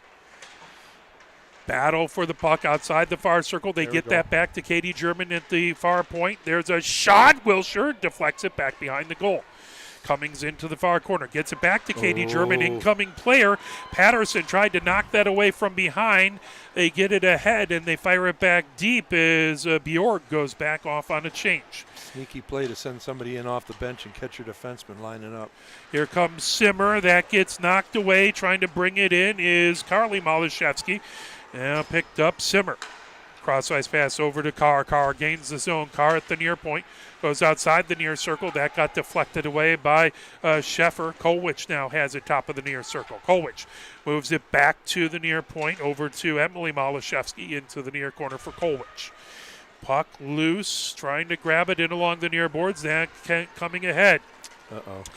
Battle for the puck outside the far circle. They get that back to Katie German at the far point. There's a shot. Wilshire deflects it back behind the goal. Cummings into the far corner. Gets it back to Katie German. Incoming player. Patterson tried to knock that away from behind. They get it ahead, and they fire it back deep as Bjorg goes back off on a change. Sneaky play to send somebody in off the bench and catch your defenseman lining up. Here comes Simmer. That gets knocked away. Trying to bring it in is Carly Malashevsky. Now picked up Simmer. Cross-ice pass over to Carr. Carr gains the zone. Carr at the near point. Goes outside the near circle. That got deflected away by Sheffer. Kolwich now has it top of the near circle. Kolwich moves it back to the near point. Over to Emily Malashevsky into the near corner for Kolwich. Puck loose. Trying to grab it in along the near boards. That coming ahead.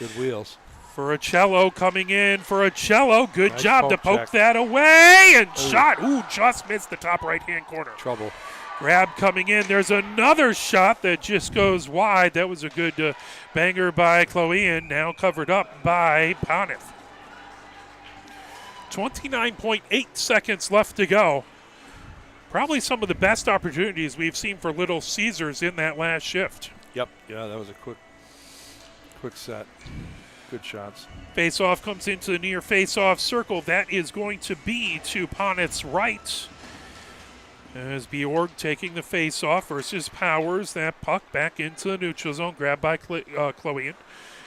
Good wheels. Furicello coming in. Furicello, good nice job to poke that away and shot. Just missed the top right-hand corner. Trouble. Grab coming in. There's another shot that just goes wide. That was a good banger by Chloe, and now covered up by Boneth. 29.8 seconds left to go. Probably some of the best opportunities we've seen for Little Caesars in that last shift. Yep. Yeah, that was a quick set. Good shots. Face-off comes into the near face-off circle. That is going to be to Poneth's right. As Bjorg taking the face-off versus Powers. That puck back into the neutral zone, grabbed by Chloe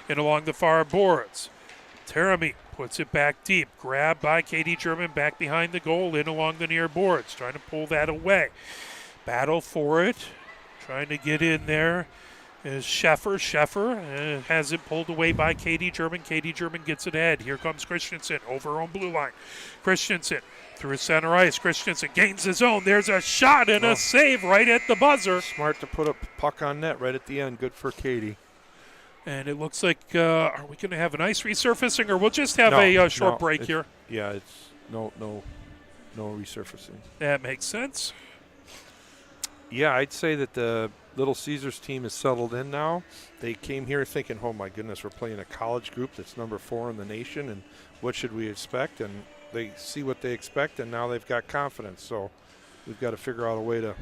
and along the far boards. Terami puts it back deep, grabbed by Katie German back behind the goal, in along the near boards, trying to pull that away. Battle for it, trying to get in there is Sheffer. Sheffer has it pulled away by Katie German. Katie German gets it ahead. Here comes Christensen over her own blue line. Christensen through center ice. Christensen gains his own. There's a shot and a save right at the buzzer. Smart to put a puck on net right at the end. Good for Katie. And it looks like, are we going to have an ice resurfacing, or we'll just have a short break here? Yeah, it's no resurfacing. That makes sense. Yeah, I'd say that the Little Caesars team is settled in now. They came here thinking, oh my goodness, we're playing a college group that's number 4 in the nation, and what should we expect? And they see what they expect, and now they've got confidence. So we've got to figure out a way to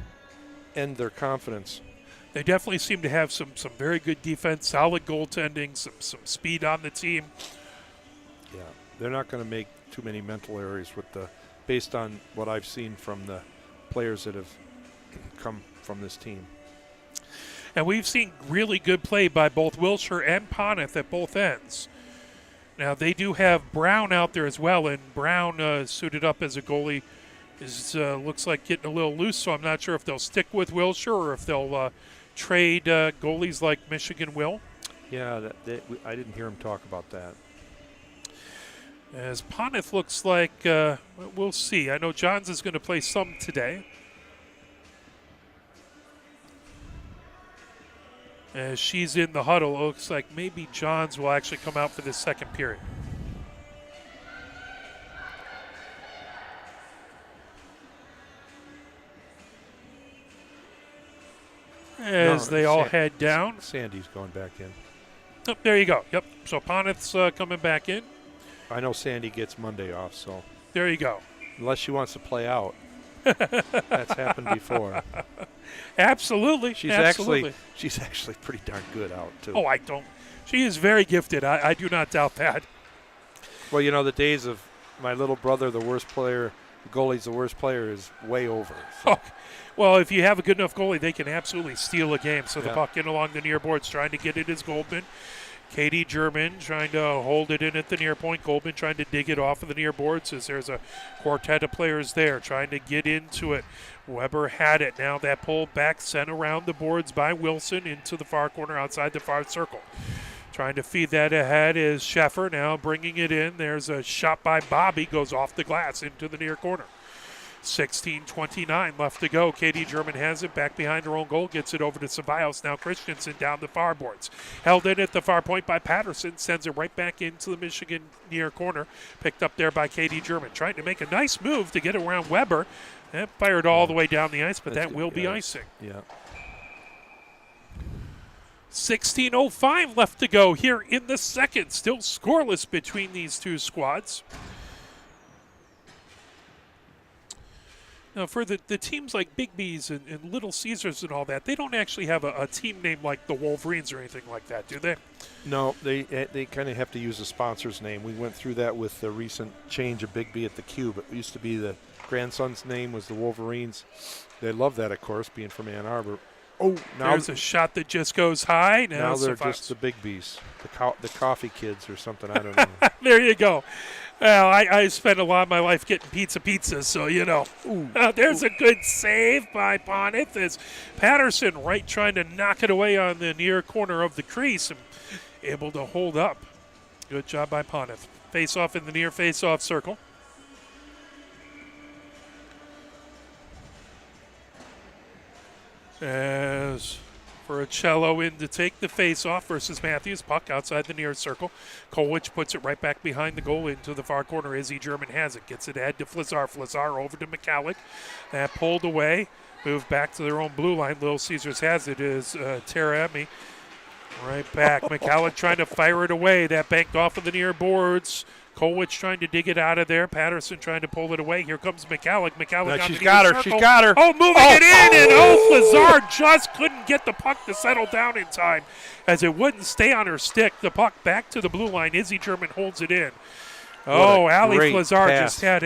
end their confidence. They definitely seem to have some very good defense, solid goaltending, some speed on the team. Yeah, they're not going to make too many mental errors based on what I've seen from the players that have come from this team. And we've seen really good play by both Wilshire and Poneth at both ends. Now, they do have Brown out there as well, and Brown suited up as a goalie looks like getting a little loose, so I'm not sure if they'll stick with Wilshire or if they'll trade goalies like Michigan will. Yeah, I didn't hear him talk about that. As Poneth looks like, we'll see. I know Johns is going to play some today. As she's in the huddle, it looks like maybe Johns will actually come out for this second period. As they all head down. Sandy's going back in. Oh, there you go. Yep. So Poneth's coming back in. I know Sandy gets Monday off, so. There you go. Unless she wants to play out. That's happened before. Absolutely. She's actually pretty darn good out, too. Oh, I don't. She is very gifted. I do not doubt that. Well, you know, the days of my little brother, the worst player, the goalie's the worst player, is way over. So. Oh. Well, if you have a good enough goalie, they can absolutely steal a game. So the puck in along the near boards, trying to get it is Goldman. Katie German trying to hold it in at the near point. Goldman trying to dig it off of the near boards as there's a quartet of players there trying to get into it. Weber had it. Now that pull back sent around the boards by Wilson into the far corner outside the far circle. Trying to feed that ahead is Sheffer now bringing it in. There's a shot by Bobby, goes off the glass into the near corner. 16:29 left to go. Katie German has it back behind her own goal, gets it over to Ceballos. Now Christensen down the far boards. Held in at the far point by Patterson, sends it right back into the Michigan near corner. Picked up there by Katie German. Trying to make a nice move to get around Weber. That fired all the way down the ice, but that will be icing. Yeah. 16:05 left to go here in the second. Still scoreless between these two squads. Now, for the teams like Big B's and Little Caesars and all that, they don't actually have a team name like the Wolverines or anything like that, do they? No, they kind of have to use a sponsor's name. We went through that with the recent change of Big B at the Cube. It used to be the grandson's name was the Wolverines. They love that, of course, being from Ann Arbor. Oh, now there's a shot that just goes high. Now they're just the Big B's, the coffee kids or something. I don't know. There you go. Well, I spent a lot of my life getting pizzas, so you know. There's a good save by Poneth as Patterson right trying to knock it away on the near corner of the crease and able to hold up. Good job by Poneth. Face off in the near face-off circle. As Furicello in to take the face-off versus Matthews. Puck outside the near circle. Kolwich puts it right back behind the goal into the far corner. Izzy German has it. Gets it ahead to Flazar. Flazar over to McCallick. That pulled away. Moved back to their own blue line. Little Caesars has it. Is Tara Emmy. Right back. McCulloch trying to fire it away. That banked off of the near boards. Kolwich trying to dig it out of there. Patterson trying to pull it away. Here comes McCulloch. McCulloch on She's the got near her. circle. She's got her. Oh, moving it in, and Lazard just couldn't get the puck to settle down in time as it wouldn't stay on her stick. The puck back to the blue line. Izzy German holds it in. Ali Lazard just had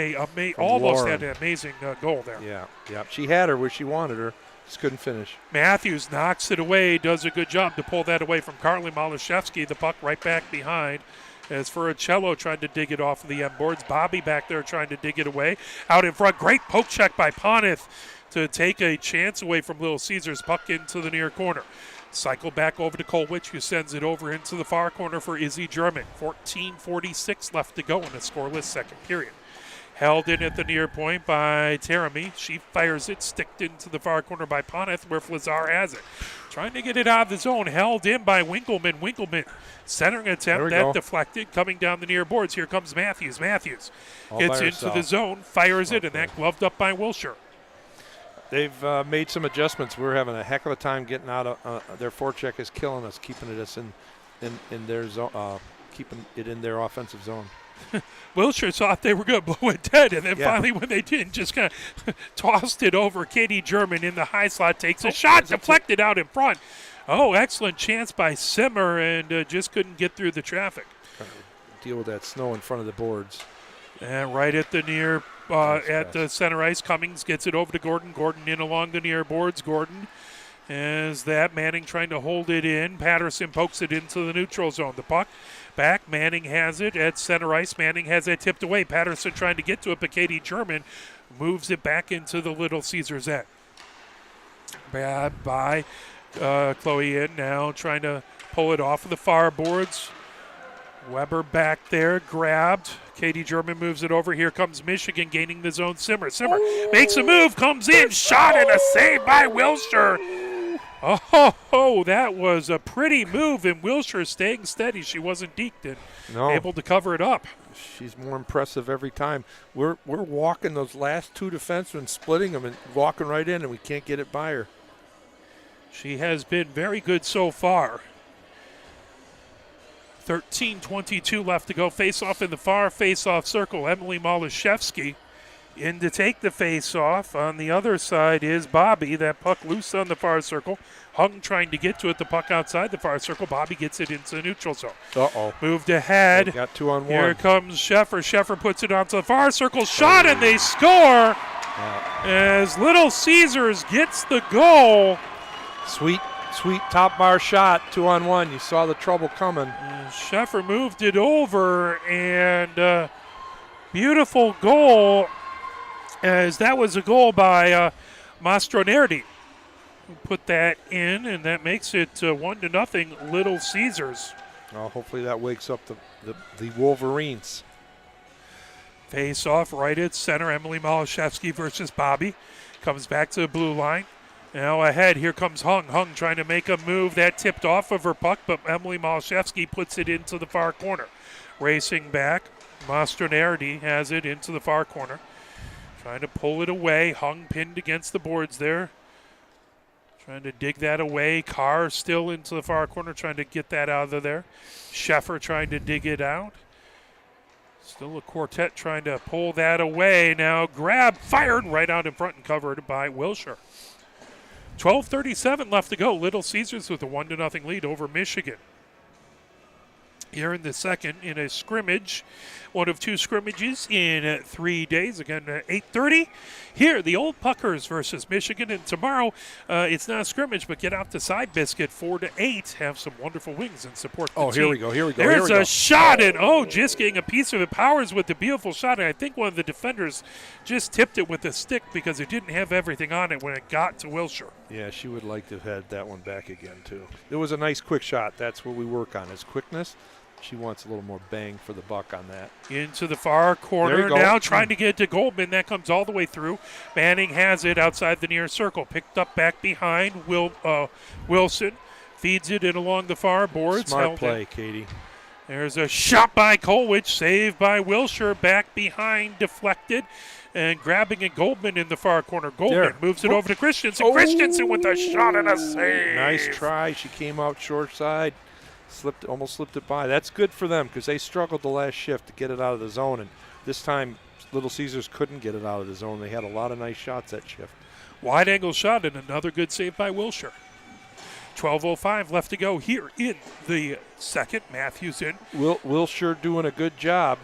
almost had an amazing goal there. Yeah. She had her where she wanted her. Just couldn't finish. Matthews knocks it away, does a good job to pull that away from Carly Malashevsky. The puck right back behind. As Furicello tried to dig it off of the end boards. Bobby back there trying to dig it away. Out in front, great poke check by Ponith to take a chance away from Little Caesars. Puck into the near corner. Cycle back over to Kolwich, who sends it over into the far corner for Izzy German. 14:46 left to go in a scoreless second period. Held in at the near point by Tarami. She fires it, sticked into the far corner by Ponith, where Flazar has it. Trying to get it out of the zone, held in by Winkleman. Winkleman, centering attempt, that deflected, coming down the near boards. Here comes Matthews. Matthews gets into the zone, fires it, and that gloved up by Wilshire. They've made some adjustments. We're having a heck of a time getting out of their forecheck is killing us, keeping us in their zone, keeping it in their offensive zone. Wilshire thought they were going to blow it dead, and then finally when they didn't, just kind of tossed it over. Katie German in the high slot takes a shot, deflected out in front. Oh, excellent chance by Simmer, and just couldn't get through the traffic. Deal with that snow in front of the boards. And right at the near, at the center ice, Cummings gets it over to Gordon. Gordon in along the near boards. Gordon as that. Manning trying to hold it in. Patterson pokes it into the neutral zone. The puck back. Manning has it at center ice. Manning has it tipped away. Patterson trying to get to it, but Katie German moves it back into the Little Caesars end. Bad by Chloe in now, trying to pull it off of the far boards. Weber back there, grabbed. Katie German moves it over. Here comes Michigan gaining the zone. Simmer makes a move, comes in, shot, and a save by Wilshire. Oh, that was a pretty move, and Wilshire staying steady. She wasn't deked and able to cover it up. She's more impressive every time. We're walking those last two defensemen, splitting them and walking right in, and we can't get it by her. She has been very good so far. 13:22 left to go. Face-off in the far face-off circle. Emily Malashevsky in to take the face-off. On the other side is Bobby. That puck loose on the far circle. Hung trying to get to it. The puck outside the far circle. Bobby gets it into the neutral zone. Moved ahead. They got 2-on-1. Here comes Sheffer. Sheffer puts it onto the far circle. Shot, and they score as Little Caesars gets the goal. Sweet top bar shot, 2-on-1. You saw the trouble coming. Sheffer moved it over, and beautiful goal, as that was a goal by Mastronerdi, who put that in, and that makes it 1-0 Little Caesars. Hopefully that wakes up the Wolverines. Face off right at center. Emily Malashevsky versus Bobby. Comes back to the blue line. Now ahead, here comes Hung. Hung trying to make a move. That tipped off of her puck, but Emily Malashevsky puts it into the far corner. Racing back, Mastronardi has it into the far corner. Trying to pull it away. Hung pinned against the boards there. Trying to dig that away. Carr still into the far corner, trying to get that out of there. Sheffer trying to dig it out. Still a quartet trying to pull that away. Now grab, fired right out in front and covered by Wilshire. 12:37 left to go. Little Caesars with a 1-0 lead over Michigan. Here in the second in a scrimmage, one of two scrimmages in 3 days. Again, 8:30. Here, the Old Puckers versus Michigan. And tomorrow, it's not a scrimmage, but get out to Side Biscuit 4 to 8. Have some wonderful wings and support the team. Here we go. There's a shot, and just getting a piece of it. Powers with the beautiful shot. And I think one of the defenders just tipped it with a stick because it didn't have everything on it when it got to Wilshire. Yeah, she would like to have had that one back again, too. It was a nice quick shot. That's what we work on, is quickness. She wants a little more bang for the buck on that. Into the far corner now, trying to get to Goldman. That comes all the way through. Manning has it outside the near circle. Picked up back behind. Wilson feeds it in along the far boards. Smart play, Katie. There's a shot by Kolwich, saved by Wilshire. Back behind, deflected. and grabbing at Goldman in the far corner. Goldman moves it over to Christensen. Oh. Christensen with a shot and a save. Nice try. She came out short side. Almost slipped it by. That's good for them because they struggled the last shift to get it out of the zone. And this time, Little Caesars couldn't get it out of the zone. They had a lot of nice shots that shift. Wide angle shot and another good save by Wilshire. 12:05 left to go here in the second. Matthews in. Wilshire doing a good job.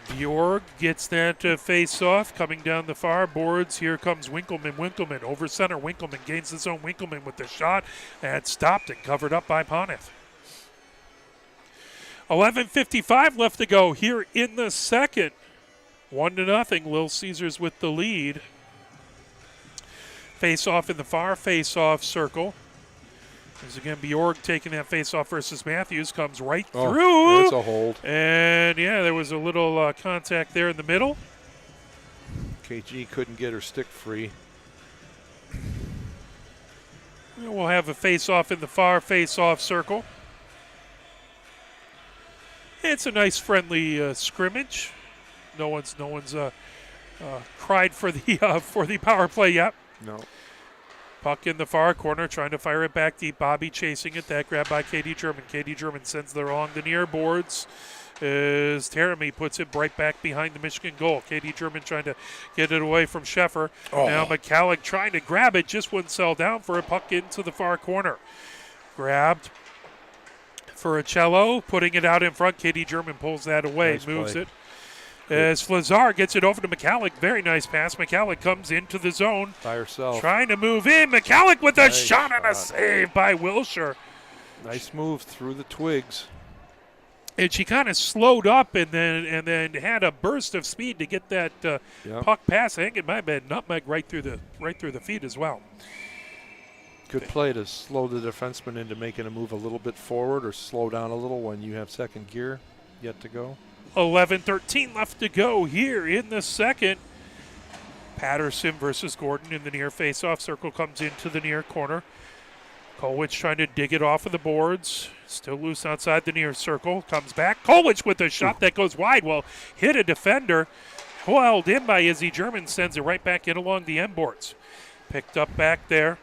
Bjorg gets that face-off coming down the far boards. Here comes Winkleman. Winkleman over center. Winkleman gains the zone. Winkleman with the shot and stopped and covered up by Poneth. 11:55 left to go here in the second. 1-0. Little Caesars with the lead. Face-off in the far face-off circle. As again, Bjorg taking that face-off versus Matthews comes right through. It's a hold. And, yeah, there was a little contact there in the middle. KG couldn't get her stick free. We'll have a face-off in the far face-off circle. It's a nice, friendly scrimmage. No one's cried for the power play yet. No. Puck in the far corner, trying to fire it back deep. Bobby chasing it. That grab by Katie German. Katie German sends it along the near boards as Tarami puts it right back behind the Michigan goal. Katie German trying to get it away from Sheffer. Now McCallick trying to grab it. Just wouldn't settle down for a puck into the far corner. Grabbed for Cello, putting it out in front. Katie German pulls that away, Nice moves play. it. As Flazar gets it over to McCallick. Very nice pass. McCallick comes into the zone. By herself. Trying to move in. McCallick with a Nice shot and a shot. save by Wilshire. Nice move through the twigs. And she kind of slowed up and then had a burst of speed to get that puck pass. I think it might have been nutmeg right through the feet as well. Good play to slow the defenseman into making a move a little bit forward or slow down a little when you have second gear yet to go. 11:13 left to go here in the second. Patterson versus Gordon in the near face-off circle comes into the near corner. Kolwich trying to dig it off of the boards. Still loose outside the near circle. Comes back. Kolwich with a shot that goes wide. Well, hit a defender. Held in by Izzy German. Sends it right back in along the end boards. Picked up back there.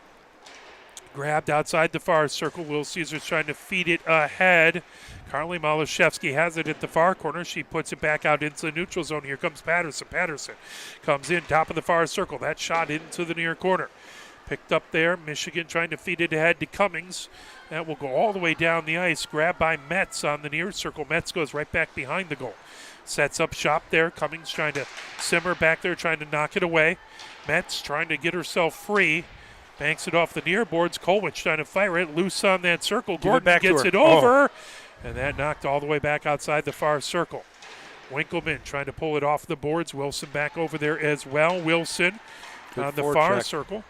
Grabbed outside the far circle. Little Caesars trying to feed it ahead. Carly Malashevsky has it at the far corner. She puts it back out into the neutral zone. Here comes Patterson. Patterson comes in top of the far circle. That shot into the near corner. Picked up there. Michigan trying to feed it ahead to Cummings. That will go all the way down the ice. Grabbed by Metz on the near circle. Metz goes right back behind the goal. Sets up shop there. Cummings trying to simmer back there, trying to knock it away. Metz trying to get herself free. Banks it off the near boards. Kolwich trying to fire it. Loose on that circle. Gordon gets it over. And that knocked all the way back outside the far circle. Winkleman trying to pull it off the boards. Wilson back over there as well. Wilson on the far circle.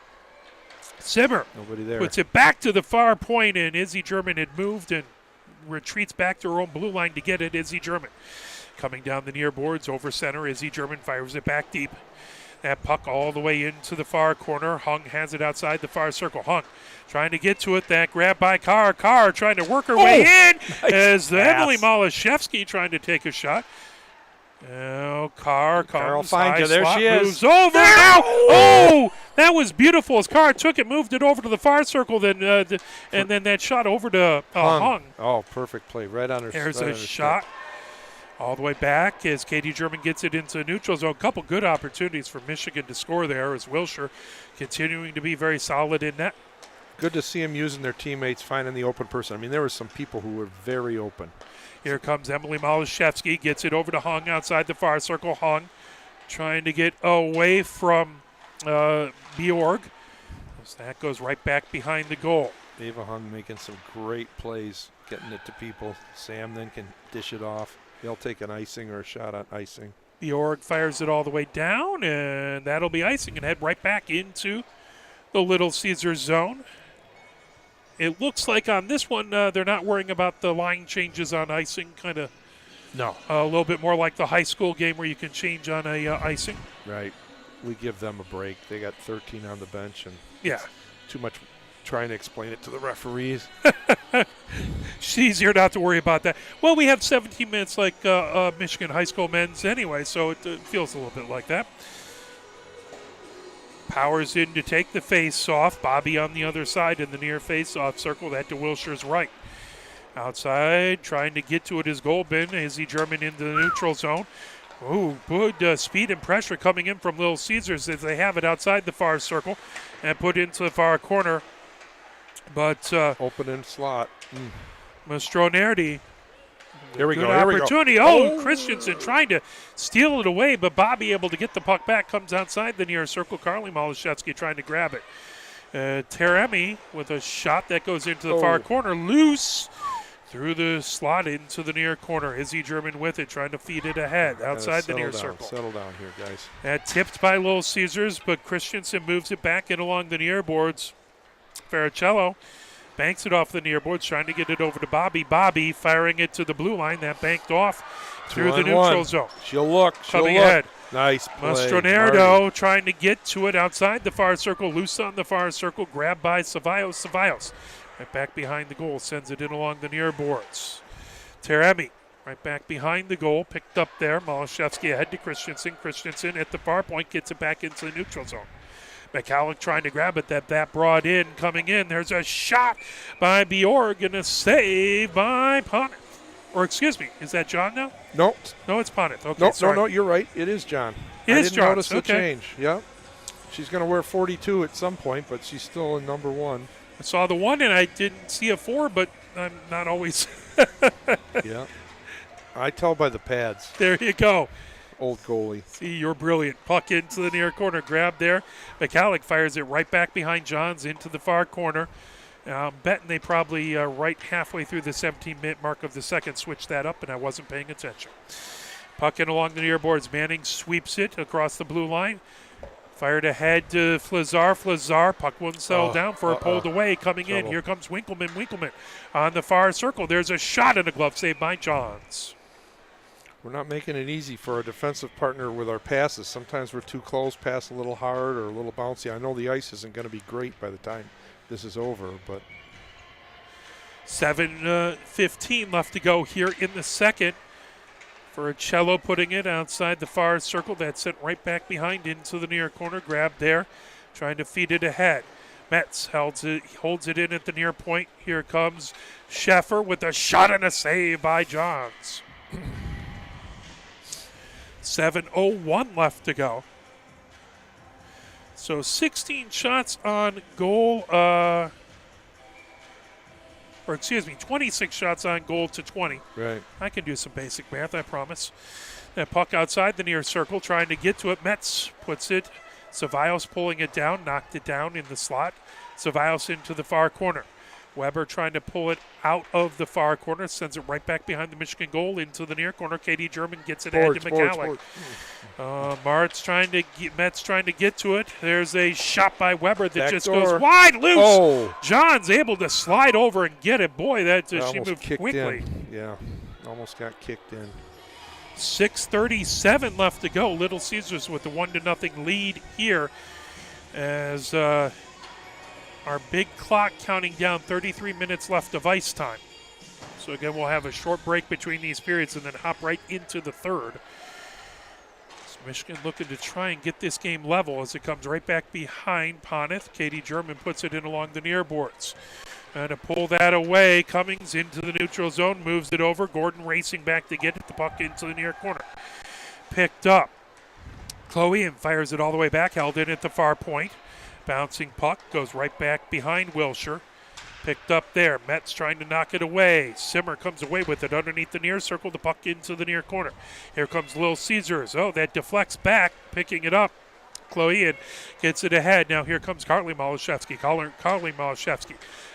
Simmer Nobody there. puts it back to the far point, and Izzy German had moved and retreats back to her own blue line to get it. Izzy German coming down the near boards over center. Izzy German fires it back deep. That puck all the way into the far corner. Hung has it outside the far circle. Hung trying to get to it. That grab by Carr. Carr trying to work her way in as Emily Malashevsky trying to take a shot. Oh, Carr comes. Finds her. There she is. Moves over now. Oh, that was beautiful as Carr took it, moved it over to the far circle, and then that shot over to Hung. Oh, perfect play. Right on her. There's right a on her shot. stick. All the way back as Katie German gets it into the neutral zone. A couple good opportunities for Michigan to score there as Wilshire continuing to be very solid in net. Good to see them using their teammates, finding the open person. I mean, there were some people who were very open. Here comes Emily Malashevsky, gets it over to Hung outside the far circle. Hung trying to get away from Bjorg. As that goes right back behind the goal. Ava Hung making some great plays, getting it to people. Sam then can dish it off. They'll take an icing or a shot on icing. Bjorg fires it all the way down, and that'll be icing and head right back into the Little Caesars zone. It looks like on this one they're not worrying about the line changes on icing, kind of a little bit more like the high school game where you can change on a icing. Right. We give them a break. They got 13 on the bench, and Yeah. too much trying to explain it to the referees. It's easier not to worry about that. Well, we have 17 minutes like Michigan high school men's anyway, so it feels a little bit like that. Powers in to take the face-off. Bobby on the other side in the near face-off circle. That to Wilshire's right. Outside, trying to get to it is Goldman. Izzy German into the neutral zone. Ooh, good speed and pressure coming in from Little Caesars as they have it outside the far circle and put into the far corner. But open in slot. Mastronardi. Here we Good go. Here we opportunity. go. Oh, Christensen trying to steal it away, but Bobby able to get the puck back. Comes outside the near circle. Carly Malashevsky trying to grab it. Teremi with a shot that goes into the far corner. Loose through the slot into the near corner. Izzy German with it, trying to feed it ahead outside the near circle. Settle down here, guys. Tipped by Little Caesars, but Christensen moves it back in along the near boards. Faricello banks it off the near boards, trying to get it over to Bobby. Bobby firing it to the blue line. That banked off through the neutral zone. She'll look. Coming ahead. Nice play. Mastronardo trying to get to it outside the far circle. Loose on the far circle. Grabbed by Cevallos. Cevallos right back behind the goal. Sends it in along the near boards. Teremi right back behind the goal. Picked up there. Malashevsky ahead to Christensen. Christensen at the far point gets it back into the neutral zone. McCallick trying to grab it, that brought in, coming in. There's a shot by Bjorg and a save by Poneth. Or excuse me, is that John now? Nope. No, it's Poneth. Okay, sorry. No, you're right. It is John. It is John. Notice the change. Yep. She's going to wear 42 at some point, but she's still in number 1. I saw the 1 and I didn't see a 4, but I'm not always. Yeah. I tell by the pads. There you go. Old goalie. See, you're brilliant. Puck into the near corner. Grab there. McCallick fires it right back behind Johns into the far corner. Betting they probably right halfway through the 17-minute mark of the second switched that up, and I wasn't paying attention. Puck in along the near boards. Manning sweeps it across the blue line. Fired ahead to Flazar. Flazar, puck wouldn't settle down for a pulled away. Coming in. Here comes Winkleman. Winkleman on the far circle. There's a shot in the glove saved by Johns. We're not making it easy for our defensive partner with our passes. Sometimes we're too close, pass a little hard or a little bouncy. I know the ice isn't going to be great by the time this is over, but 7:15 left to go here in the second. Faricello putting it outside the far circle. That's sent right back behind into the near corner. Grabbed there, trying to feed it ahead. Metz holds it in at the near point. Here comes Sheffer with a shot and a save by Johns. 7:01 left to go. So 16 shots on goal, 26 shots on goal to 20. Right. I can do some basic math, I promise. That puck outside the near circle, trying to get to it. Metz puts it. Cevallos pulling it down, knocked it down in the slot. Cevallos into the far corner. Weber trying to pull it out of the far corner, sends it right back behind the Michigan goal into the near corner. Katie German gets it ahead to McCallick. Metz trying to get to it. There's a shot by Weber that just goes wide, loose. Oh. John's able to slide over and get it. Boy, she moved quickly. Yeah, almost got kicked in. 6:37 left to go. Little Caesars with the 1-0 lead here as our big clock counting down 33 minutes left of ice time. So again, we'll have a short break between these periods and then hop right into the third. So Michigan looking to try and get this game level as it comes right back behind Poneth. Katie German puts it in along the near boards. And to pull that away, Cummings into the neutral zone, moves it over. Gordon racing back to get it, the puck into the near corner. Picked up. Chloe fires it all the way back, held in at the far point. Bouncing puck goes right back behind Wilshire. Picked up there. Metz trying to knock it away. Simmer comes away with it underneath the near circle. The puck into the near corner. Here comes Little Caesars. Oh, that deflects back. Picking it up. Chloe gets it ahead. Now here comes Carly Malashevsky. Carly Malashevsky.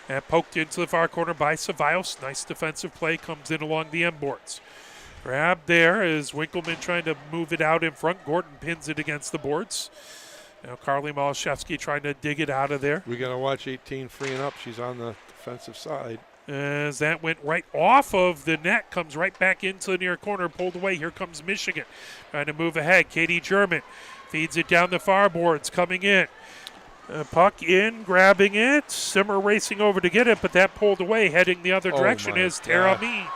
And poked into the far corner by Cevallos. Nice defensive play. Comes in along the end boards. Grab there is Winkleman trying to move it out in front. Gordon pins it against the boards. Now Carly Malashevsky trying to dig it out of there. We got to watch 18 freeing up. She's on the defensive side. As that went right off of the net, comes right back into the near corner, pulled away. Here comes Michigan trying to move ahead. Katie German feeds it down the far boards, coming in. Puck in, grabbing it. Simmer racing over to get it, but that pulled away. Heading the other direction my is God. Terami.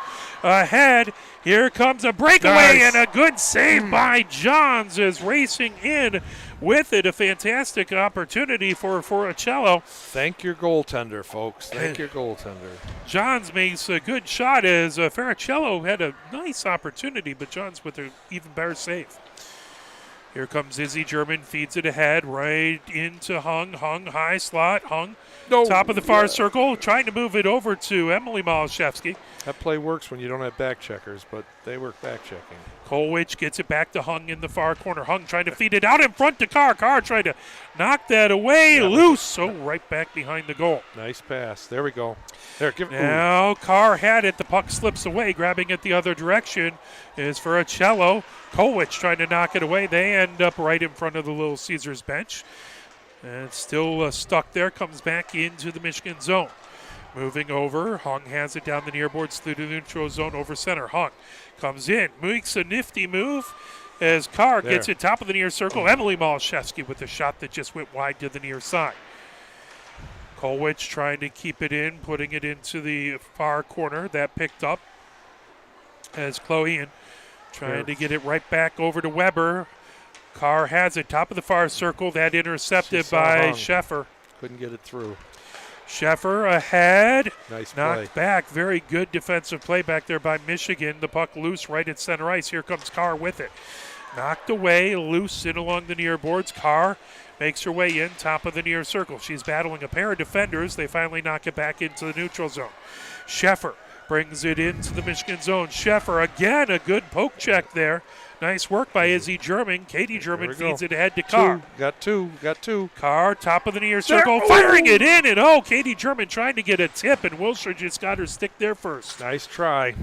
Ahead, here comes a breakaway and a good save by Johns is racing in with it. A fantastic opportunity for Foricello. Thank your goaltender, folks. Thank your goaltender. Johns makes a good shot as Faricello had a nice opportunity, but Johns with an even better save. Here comes Izzy German, feeds it ahead, right into Hung. Hung, high slot. Hung, top of the far circle, trying to move it over to Emily Malashevsky. That play works when you don't have back checkers, but they work back checking. Kolwich gets it back to Hung in the far corner. Hung trying to feed it out in front to Carr. Carr trying to knock that away, loose. So right back behind the goal. Nice pass. There we go. There, give it. Now Carr had it. The puck slips away. Grabbing it the other direction is Faricello. Kolwich trying to knock it away. They end up right in front of the Little Caesars bench. And still stuck there. Comes back into the Michigan zone. Moving over. Hung has it down the near boards through the neutral zone over center. Hung comes in. Makes a nifty move as Carr gets it top of the near circle. Emily Malashevsky with a shot that just went wide to the near side. Kolwich trying to keep it in, putting it into the far corner. That picked up as Chloe trying to get it right back over to Weber. Carr has it top of the far circle. That intercepted by Sheffer. Couldn't get it through. Sheffer ahead. Nice knocked play. back. Very good defensive play back there by Michigan. The puck loose right at center ice. Here comes Carr with it. Knocked away, loose in along the near boards. Carr makes her way in, top of the near circle. She's battling a pair of defenders. They finally knock it back into the neutral zone. Sheffer brings it into the Michigan zone. Sheffer again, a good poke check there. Nice work by Izzy German. Katie German feeds it ahead to Carr. Got two. Carr, top of the near circle, firing it in, and Katie German trying to get a tip, and Wilshire just got her stick there first. Nice try.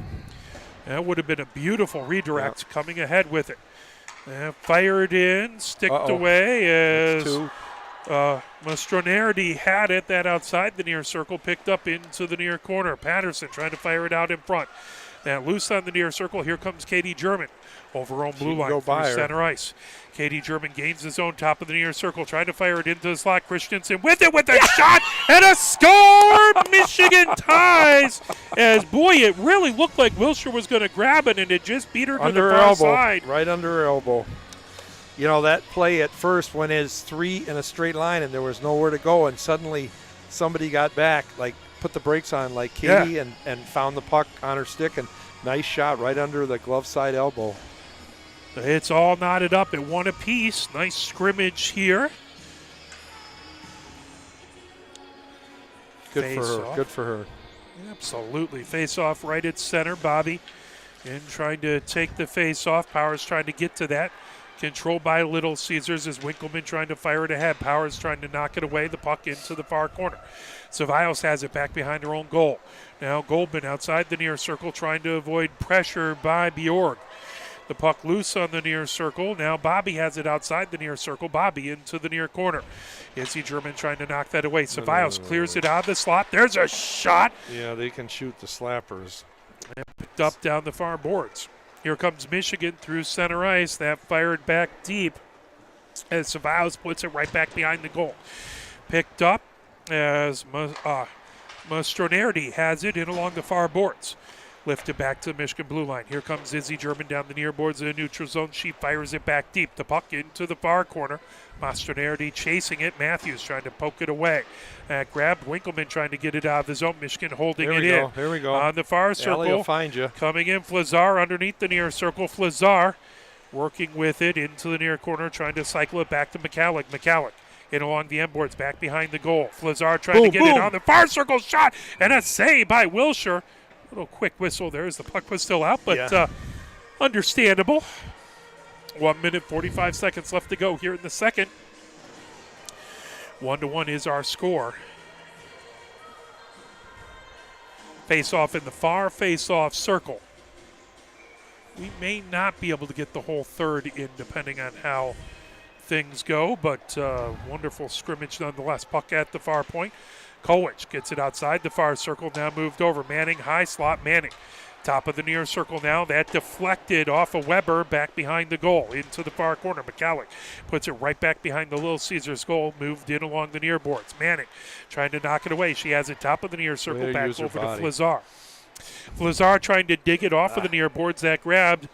That would have been a beautiful redirect coming ahead with it. Fired in, sticked away as Mastronardi had it. That outside the near circle, picked up into the near corner. Patterson trying to fire it out in front. Now loose on the near circle. Here comes Katie German. Over on blue line through center ice. Katie German gains the zone, top of the near circle, trying to fire it into the slot. Christensen with it with a shot and a score! Michigan ties. As it really looked like Wilshire was going to grab it, and it just beat her to the far side. Right under her elbow. You know, that play at first when it's three in a straight line and there was nowhere to go, and suddenly somebody got back, like put the brakes on like Katie and found the puck on her stick, and nice shot right under the glove side elbow. It's all knotted up at one apiece. Nice scrimmage here. Good for her. Absolutely. Face off right at center. Bobby in trying to take the face off. Powers trying to get to that. Controlled by Little Caesars as Winkleman trying to fire it ahead. Powers trying to knock it away. The puck into the far corner. Cevallos has it back behind her own goal. Now Goldman outside the near circle trying to avoid pressure by Bjorg. The puck loose on the near circle. Now Bobby has it outside the near circle. Bobby into the near corner. Izzy German trying to knock that away. Cevallos clears it out of the slot. There's a shot. Yeah, they can shoot the slappers. And picked up down the far boards. Here comes Michigan through center ice. That fired back deep as Cevallos puts it right back behind the goal. Picked up as Mastronardi has it in along the far boards. Lifted back to the Michigan blue line. Here comes Izzy German down the near boards of the neutral zone. She fires it back deep. The puck into the far corner. Mastronardi chasing it. Matthews trying to poke it away. Grabbed. Winkleman trying to get it out of the zone. Michigan holding it in. Here we go. On the far circle. Allie will find you. Coming in, Flazar underneath the near circle. Flazar working with it into the near corner, trying to cycle it back to McCallick. McCallick in along the end boards, back behind the goal. Flazar trying to get it on the far circle shot, and a save by Wilshire. Little quick whistle there as the puck was still out, but understandable. 1 minute, 45 seconds left to go here in the second. 1-1 is our score. Face-off in the far face-off circle. We may not be able to get the whole third in depending on how things go, but wonderful scrimmage nonetheless. Puck at the far point. Kolwich gets it outside the far circle, now moved over. Manning, high slot. Manning Top of the near circle now. That deflected off of Weber back behind the goal into the far corner. McCallick puts it right back behind the Little Caesars goal. Moved in along the near boards. Manning trying to knock it away. She has it top of the near circle back over to Flazar. Flazar trying to dig it off of the near boards. That grabbed.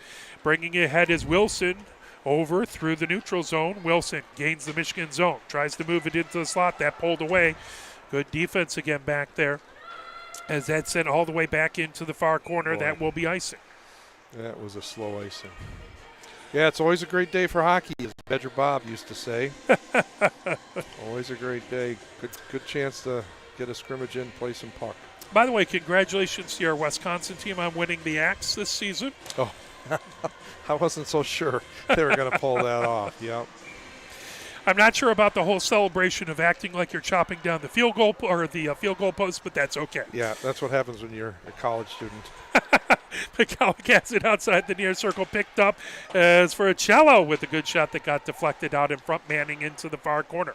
Bringing it ahead is Wilson. Over through the neutral zone. Wilson gains the Michigan zone. Tries to move it into the slot. That pulled away. Good defense again back there. As that sent all the way back into the far corner. Boy. That will be icing. That was a slow icing. Yeah, it's always a great day for hockey, as Badger Bob used to say. Always a great day. Good chance to get a scrimmage in, play some puck. By the way, congratulations to your Wisconsin team on winning the Axe this season. Oh, I wasn't so sure they were going to pull that off. Yep. I'm not sure about the whole celebration of acting like you're chopping down the field goal field goal post, but that's okay. Yeah, that's what happens when you're a college student. McCallick has it outside the near circle, picked up as for a cello with a good shot that got deflected out in front. Manning into the far corner.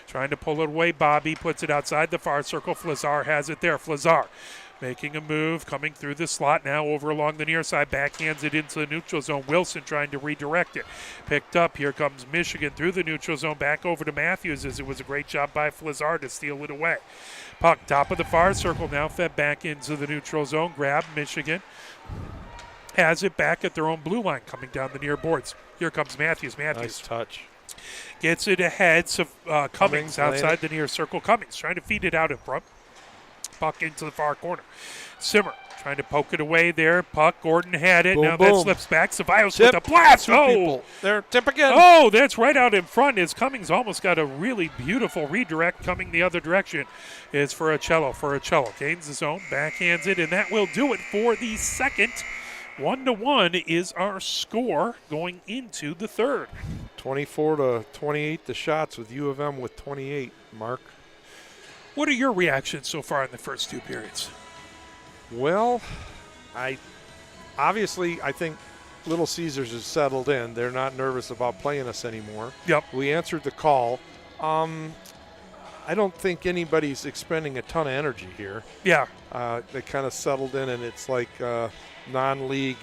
Trying to pull it away. Bobby puts it outside the far circle. Flazar has it there. Flazar making a move, coming through the slot now over along the near side. Backhands it into the neutral zone. Wilson trying to redirect it. Picked up. Here comes Michigan through the neutral zone. Back over to Matthews as it was a great job by Flazar to steal it away. Puck top of the far circle now fed back into the neutral zone. Grab Michigan. Has it back at their own blue line coming down the near boards. Here comes Matthews. Nice touch. Gets it ahead. So Cummings outside the near circle. Cummings trying to feed it out in front. Puck into the far corner. Simmer trying to poke it away there. Puck. Gordon had it. Boom, now boom. that slips back. Ceballos with a blast. Oh, there. Tip again. Oh, that's right out in front. As Cummings almost got a really beautiful redirect coming the other direction. Is for a cello. Gains the zone. Backhands it. And that will do it for the second. 1-1 is our score going into the third. 24-28 the shots with U of M with 28, Mark. What are your reactions so far in the first two periods? Well, I think Little Caesars is settled in. They're not nervous about playing us anymore. Yep. We answered the call. I don't think anybody's expending a ton of energy here. Yeah. They kind of settled in, and it's like a non-league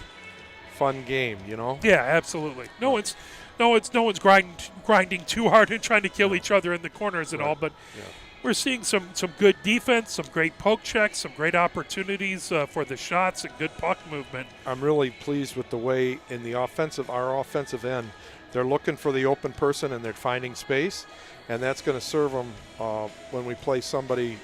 fun game, you know? Yeah, absolutely. No one's grinding too hard and trying to kill each other in the corners and all, but we're seeing some good defense, some great poke checks, some great opportunities for the shots, and good puck movement. I'm really pleased with the way in our offensive end, they're looking for the open person and they're finding space, and that's going to serve them when we play somebody,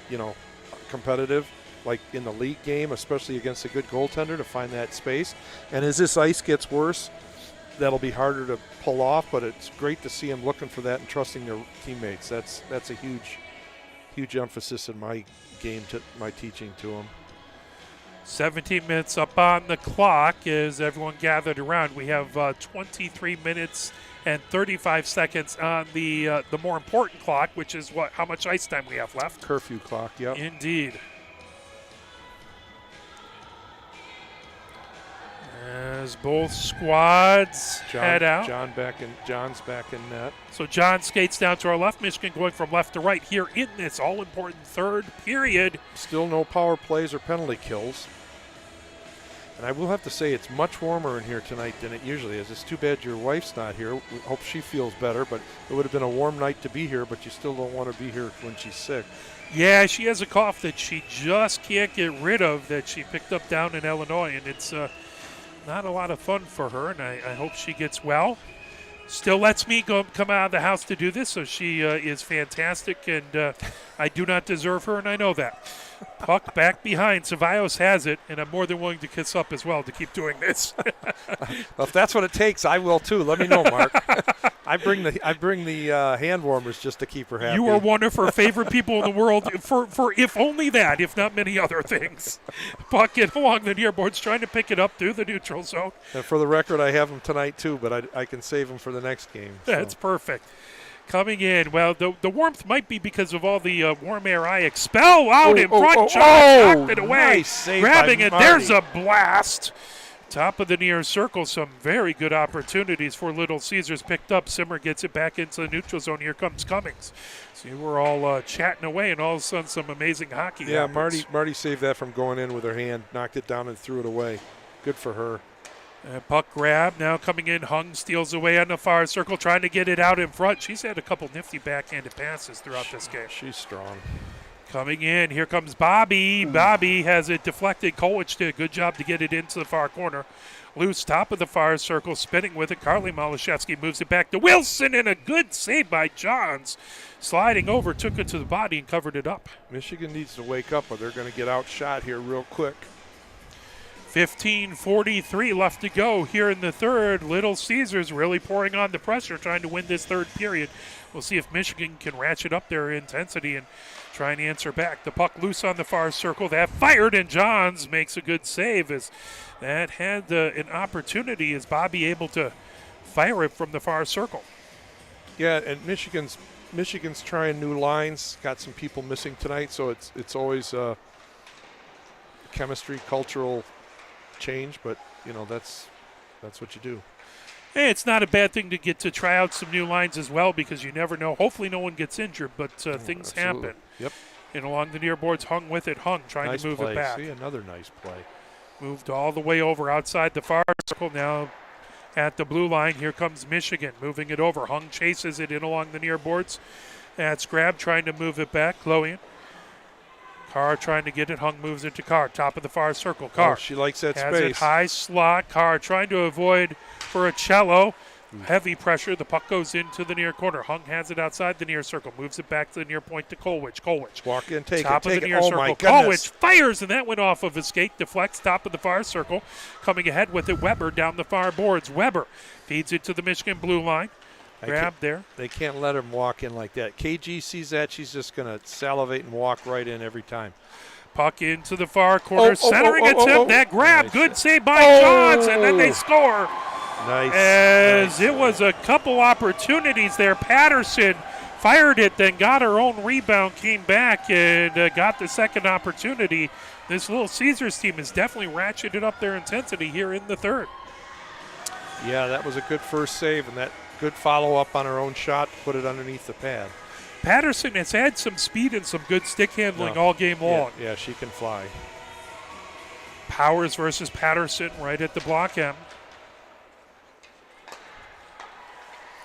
competitive, like in the league game, especially against a good goaltender, to find that space. And as this ice gets worse, that'll be harder to pull off, but it's great to see them looking for that and trusting their teammates. That's a huge emphasis in my game, my teaching to them. 17 minutes up on the clock as everyone gathered around. We have 23 minutes and 35 seconds on the more important clock, which is how much ice time we have left. Curfew clock, yep. Indeed. As both squads head out. John's back in net. So John skates down to our left. Michigan going from left to right here in this all-important third period. Still no power plays or penalty kills. And I will have to say it's much warmer in here tonight than it usually is. It's too bad your wife's not here. We hope she feels better, but it would have been a warm night to be here, but you still don't want to be here when she's sick. Yeah, she has a cough that she just can't get rid of that she picked up down in Illinois, and it's not a lot of fun for her, and I hope she gets well. Still lets me come out of the house to do this, so she is fantastic, and I do not deserve her, and I know that. Puck back behind. Ceballos has it, and I'm more than willing to kiss up as well to keep doing this. Well, if that's what it takes, I will too. Let me know, Mark. I bring the hand warmers just to keep her happy. You are one of her favorite people in the world for if only that, if not many other things. Puck in along the near boards, trying to pick it up through the neutral zone. And for the record, I have him tonight too, but I can save him for the next game. So. That's perfect. Coming in. Well, the warmth might be because of all the warm air I expel out in front. John knocked it away. Nice save grabbing by it. Marty. There's a blast Top of the near circle, some very good opportunities for Little Caesars picked up. Simmer gets it back into the neutral zone. Here comes Cummings. So we're all chatting away, and all of a sudden some amazing hockey happens. Marty saved that from going in with her hand, knocked it down and threw it away. Good for her. Puck grab, now coming in. Hung steals away on the far circle, trying to get it out in front. She's had a couple nifty backhanded passes throughout this game. She's strong. Coming in, here comes Bobby. Bobby has it deflected. Kolwich did a good job to get it into the far corner. Loose, top of the far circle, spinning with it. Carly Malashevsky moves it back to Wilson, and a good save by Johns. Sliding over, took it to the body and covered it up. Michigan needs to wake up or they're going to get outshot here real quick. 15:43 left to go here in the third. Little Caesars really pouring on the pressure, trying to win this third period. We'll see if Michigan can ratchet up their intensity and try and answer back. The puck loose on the far circle. That fired, and Johns makes a good save as that had an opportunity. Is Bobby able to fire it from the far circle? Yeah, and Michigan's trying new lines. Got some people missing tonight, so it's always a chemistry, cultural change, but that's what you do. Hey, it's not a bad thing to get to try out some new lines as well, because you never know. Hopefully no one gets injured, but things happen. Yep. And along the near boards, Hung with it. Hung trying nice to move play. it back. See, another nice play. Moved all the way over outside the far circle. Now at the blue line, here comes Michigan moving it over. Hung chases it in along the near boards. That's Grab trying to move it back. Chloe. Carr trying to get it. Hung moves it to Carr. Top of the far circle. Carr. She likes that has space. It high slot. Carr trying to avoid for a cello. Heavy pressure. The puck goes into the near corner. Hung has it outside the near circle. Moves it back to the near point to Kolwich. Walk in, take top it. Top of the near oh circle. My goodness. Kolwich fires, and that went off of his skate. Deflects top of the far circle. Coming ahead with it, Weber down the far boards. Weber feeds it to the Michigan blue line. Grab there. They can't let him walk in like that. KG sees that. She's just going to salivate and walk right in every time. Puck into the far corner. Centering attempt. That grab. Nice. Good save by Johns, and then they score. Nice. As it was a couple opportunities there. Patterson fired it, then got her own rebound, came back, and got the second opportunity. This Little Caesars team has definitely ratcheted up their intensity here in the third. Yeah, that was a good first save, and that good follow-up on her own shot, put it underneath the pad. Patterson has had some speed and some good stick handling all game long. Yeah, she can fly. Powers versus Patterson right at the block end.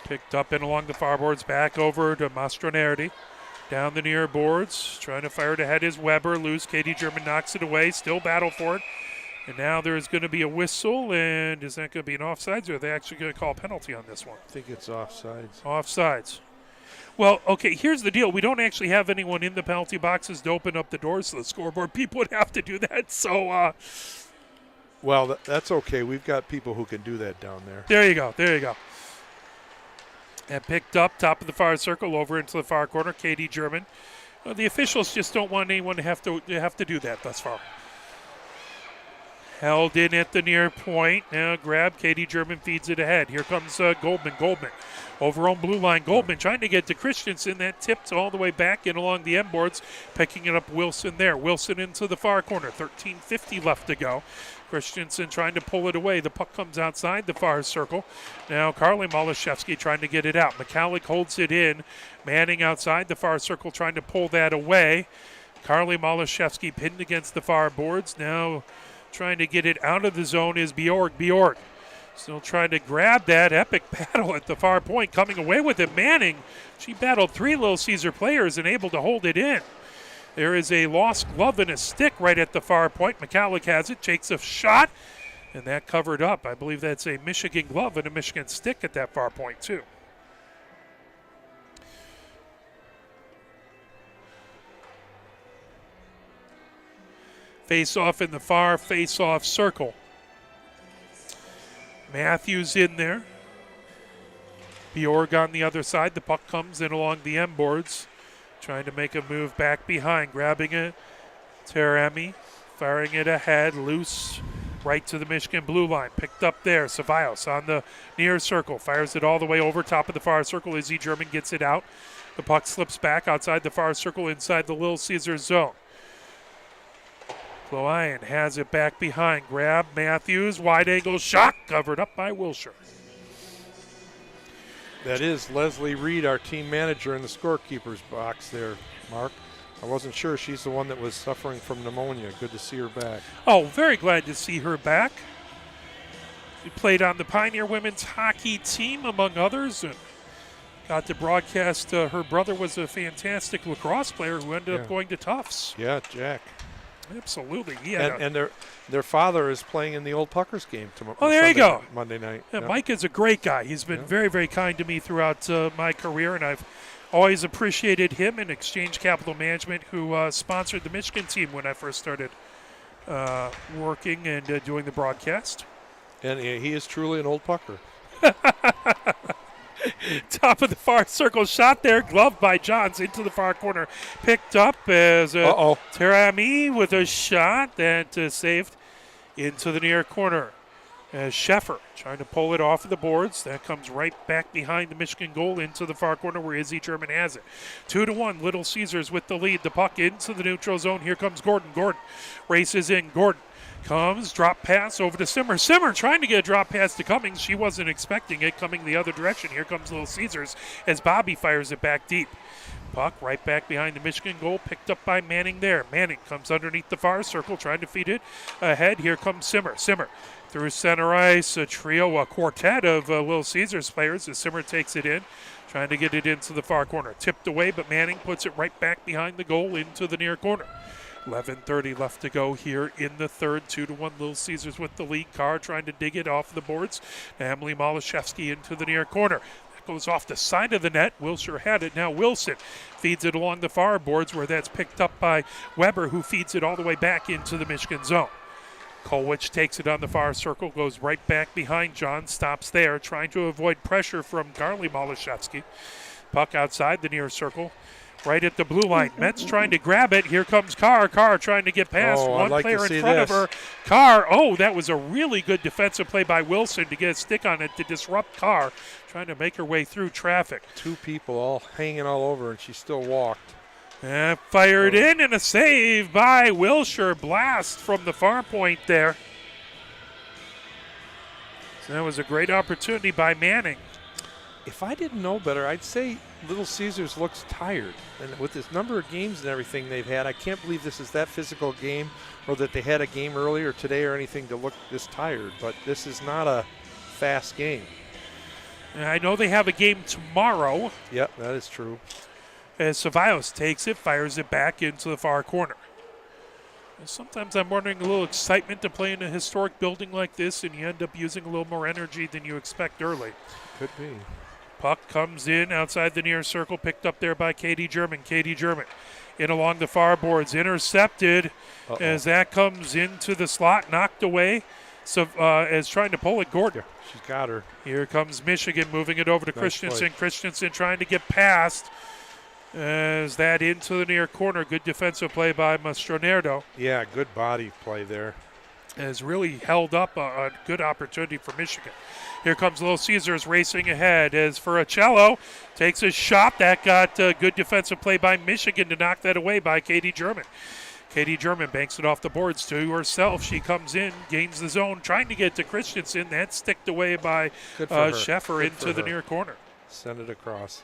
Picked up and along the far boards, back over to Mastronardi. Down the near boards, trying to fire it ahead is Weber. Loose, Katie German knocks it away, still battle for it. And now there's going to be a whistle, and is that going to be an offsides, or are they actually going to call a penalty on this one? I think it's offsides. Offsides. Well, okay, here's the deal. We don't actually have anyone in the penalty boxes to open up the doors to the scoreboard. People would have to do that, so... Well, that's okay. We've got people who can do that down there. There you go. And picked up, top of the far circle, over into the far corner, Katie German. The officials just don't want anyone to have to do that thus far. Held in at the near point. Now grab. Katie German feeds it ahead. Here comes Goldman. Over on blue line. Goldman trying to get to Christensen. That tipped all the way back in along the end boards. Picking it up Wilson there. Wilson into the far corner. 13:50 left to go. Christensen trying to pull it away. The puck comes outside the far circle. Now Carly Malashevsky trying to get it out. McCallick holds it in. Manning outside the far circle trying to pull that away. Carly Malashevsky pinned against the far boards. Now trying to get it out of the zone is Bjork. Still trying to grab that. Epic battle at the far point. Coming away with it. Manning, she battled three Little Caesar players and able to hold it in. There is a lost glove and a stick right at the far point. McCallick has it, takes a shot, and that covered up. I believe that's a Michigan glove and a Michigan stick at that far point, too. Face-off in the far face-off circle. Matthews in there. Bjorg on the other side. The puck comes in along the end boards. Trying to make a move back behind. Grabbing it. Teremi firing it ahead. Loose right to the Michigan blue line. Picked up there. Ceballos on the near circle. Fires it all the way over top of the far circle. Izzy German gets it out. The puck slips back outside the far circle inside the Little Caesars zone. Chloian has it back behind. Grab Matthews. Wide angle shot covered up by Wilshire. That is Leslie Reed, our team manager in the scorekeeper's box there, Mark. I wasn't sure she's the one that was suffering from pneumonia. Good to see her back. Oh, very glad to see her back. She played on the Pioneer women's hockey team, among others, and got to broadcast. Her brother was a fantastic lacrosse player who ended up going to Tufts. Yeah, Jack. Absolutely. And their father is playing in the Old Puckers game tomorrow. Oh, there you go. Monday night. Yeah, Mike is a great guy. He's been very, very kind to me throughout my career, and I've always appreciated him and Exchange Capital Management, who sponsored the Michigan team when I first started working and doing the broadcast. And he is truly an Old Pucker. Top of the far circle shot there, gloved by Johns into the far corner. Picked up as Terami with a shot that saved into the near corner. As Sheffer trying to pull it off of the boards. That comes right back behind the Michigan goal into the far corner where Izzy German has it. 2-1, Little Caesars with the lead. The puck into the neutral zone. Here comes Gordon. Gordon races in. Gordon comes, drop pass over to Simmer. Simmer trying to get a drop pass to Cummings. She wasn't expecting it coming the other direction. Here comes Little Caesars as Bobby fires it back deep. Puck right back behind the Michigan goal, picked up by Manning there. Manning comes underneath the far circle, trying to feed it ahead. Here comes Simmer. Simmer through center ice, a quartet of Little Caesars players as Simmer takes it in, trying to get it into the far corner. Tipped away, but Manning puts it right back behind the goal into the near corner. 11:30 left to go here in the third. 2-1 Little Caesars with the lead. Carr trying to dig it off the boards. Emily Malashevsky into the near corner. That goes off the side of the net. Wilshire had it. Now Wilson feeds it along the far boards where that's picked up by Weber, who feeds it all the way back into the Michigan zone. Kolwich takes it on the far circle, goes right back behind John, stops there, trying to avoid pressure from Carly Malashevsky. Puck outside the near circle. Right at the blue line. Metz trying to grab it. Here comes Carr. Carr trying to get past one player in front of her. Carr, that was a really good defensive play by Wilson to get a stick on it to disrupt Carr, trying to make her way through traffic. Two people all hanging all over, and she still walked. Fired in, and a save by Wilshire. Blast from the far point there. So that was a great opportunity by Manning. If I didn't know better, I'd say Little Caesars looks tired. And with this number of games and everything they've had, I can't believe this is that physical game or that they had a game earlier today or anything to look this tired. But this is not a fast game. And I know they have a game tomorrow. Yep, that is true. As Cevallos takes it, fires it back into the far corner. And sometimes I'm wondering a little excitement to play in a historic building like this, and you end up using a little more energy than you expect early. Could be. Puck comes in outside the near circle, picked up there by Katie German. Katie German in along the far boards, intercepted as that comes into the slot, knocked away. So as trying to pull it, Gordon. She's got her. Here comes Michigan, moving it over to Christensen. Christensen trying to get past as that into the near corner. Good defensive play by Mastronerdo. Yeah, good body play there. Has really held up a good opportunity for Michigan. Here comes Little Caesars racing ahead as Furicello takes a shot. That got good defensive play by Michigan to knock that away by Katie German. Katie German banks it off the boards to herself. She comes in, gains the zone, trying to get to Christensen. That's sticked away by Sheffer into the near corner. Send it across.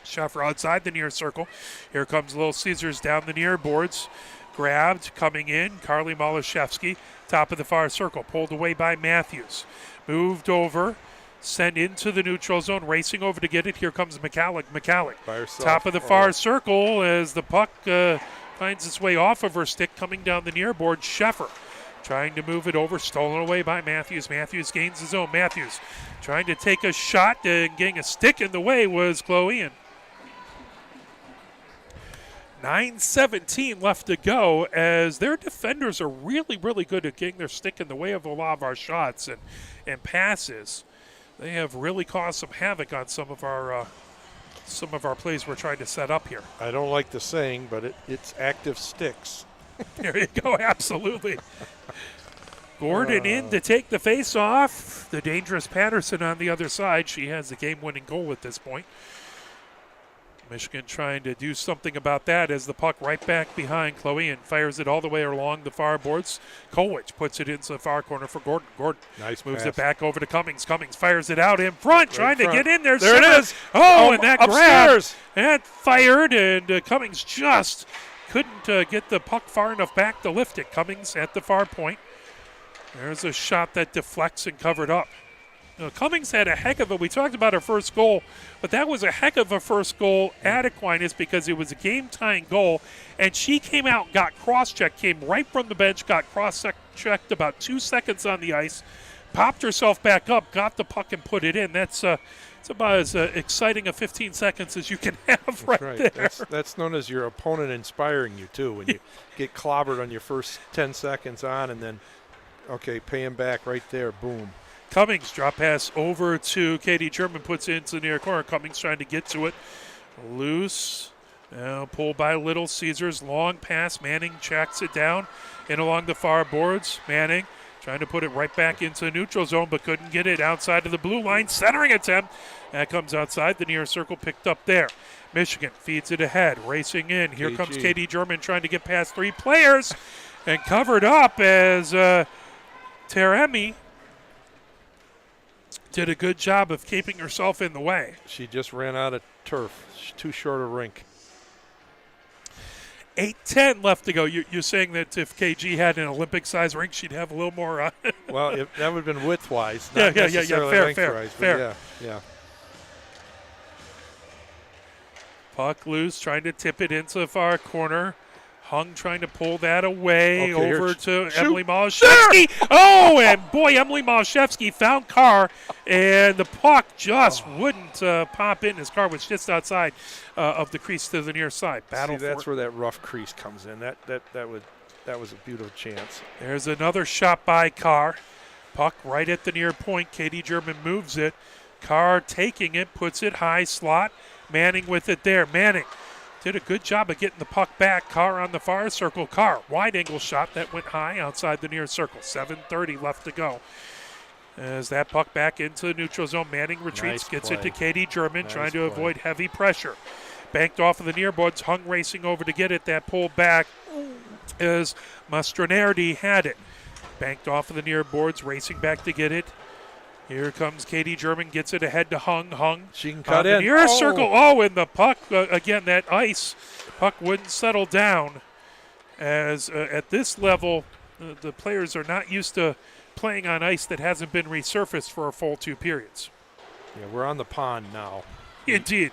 Sheffer outside the near circle. Here comes Little Caesars down the near boards. Grabbed, coming in, Carly Malashevsky, top of the far circle, pulled away by Matthews. Moved over, sent into the neutral zone, racing over to get it. Here comes McCallick. McCallick, top of the far circle as the puck finds its way off of her stick, coming down the near board. Sheffer trying to move it over, stolen away by Matthews. Matthews gains his own. Matthews trying to take a shot and getting a stick in the way was Chloe. 9:17 left to go as their defenders are really, really good at getting their stick in the way of a lot of our shots and passes. They have really caused some havoc on some of our plays we're trying to set up here. I don't like the saying, but it's active sticks. There you go, absolutely. Gordon in to take the face off. The dangerous Patterson on the other side. She has the game-winning goal at this point. Michigan trying to do something about that as the puck right back behind Chloe and fires it all the way along the far boards. Kolwich puts it into the far corner for Gordon. Gordon Nice moves pass. it back over to Cummings. Cummings fires it out in front, trying to get in there. There it is. Oh, and that upstairs. grab. That fired, and Cummings just couldn't get the puck far enough back to lift it. Cummings at the far point. There's a shot that deflects and covered up. Cummings had a heck of we talked about her first goal, but that was a heck of a first goal at Aquinas because it was a game-tying goal, and she came out, got cross-checked, came right from the bench, got cross-checked about 2 seconds on the ice, popped herself back up, got the puck and put it in. That's it's about as exciting a 15 seconds as you can have right there. That's known as your opponent inspiring you, too, when you get clobbered on your first 10 seconds on and then, okay, pay him back right there, boom. Cummings drop pass over to Katie German, puts it into the near corner. Cummings trying to get to it. Loose. Now pulled by Little Caesars. Long pass. Manning checks it down and along the far boards. Manning trying to put it right back into the neutral zone, but couldn't get it outside of the blue line. Centering attempt. That comes outside the near circle, picked up there. Michigan feeds it ahead, racing in. Here comes Katie German trying to get past three players and covered up as Teremi did a good job of keeping herself in the way. She just ran out of turf. She's too short a rink. 8:10 left to go. You're saying that if KG had an Olympic-sized rink, she'd have a little more. Well, that would have been width-wise, not necessarily length-wise. Fair. Yeah. Puck loose, trying to tip it into the far corner. Hung trying to pull that away over to Emily Malashevsky. Oh, and boy, Emily Malashevsky found Carr, and the puck just wouldn't pop in. His Carr was just outside of the crease to the near side. That's where that rough crease comes in. That was a beautiful chance. There's another shot by Carr. Puck right at the near point. Katie German moves it. Carr taking it, puts it high slot. Manning with it there. Manning did a good job of getting the puck back. Carr on the far circle. Carr, wide angle shot that went high outside the near circle. 7:30 left to go. As that puck back into the neutral zone, Manning retreats, gets it to Katie German, trying to avoid heavy pressure. Banked off of the near boards, Hung racing over to get it. That pulled back as Mastronardi had it. Banked off of the near boards, racing back to get it. Here comes Katie German, gets it ahead to Hung. Hung. She can cut in. Near circle. Oh, and the puck, again, that ice puck wouldn't settle down. As at this level, the players are not used to playing on ice that hasn't been resurfaced for a full 2 periods. Yeah, we're on the pond now. Indeed.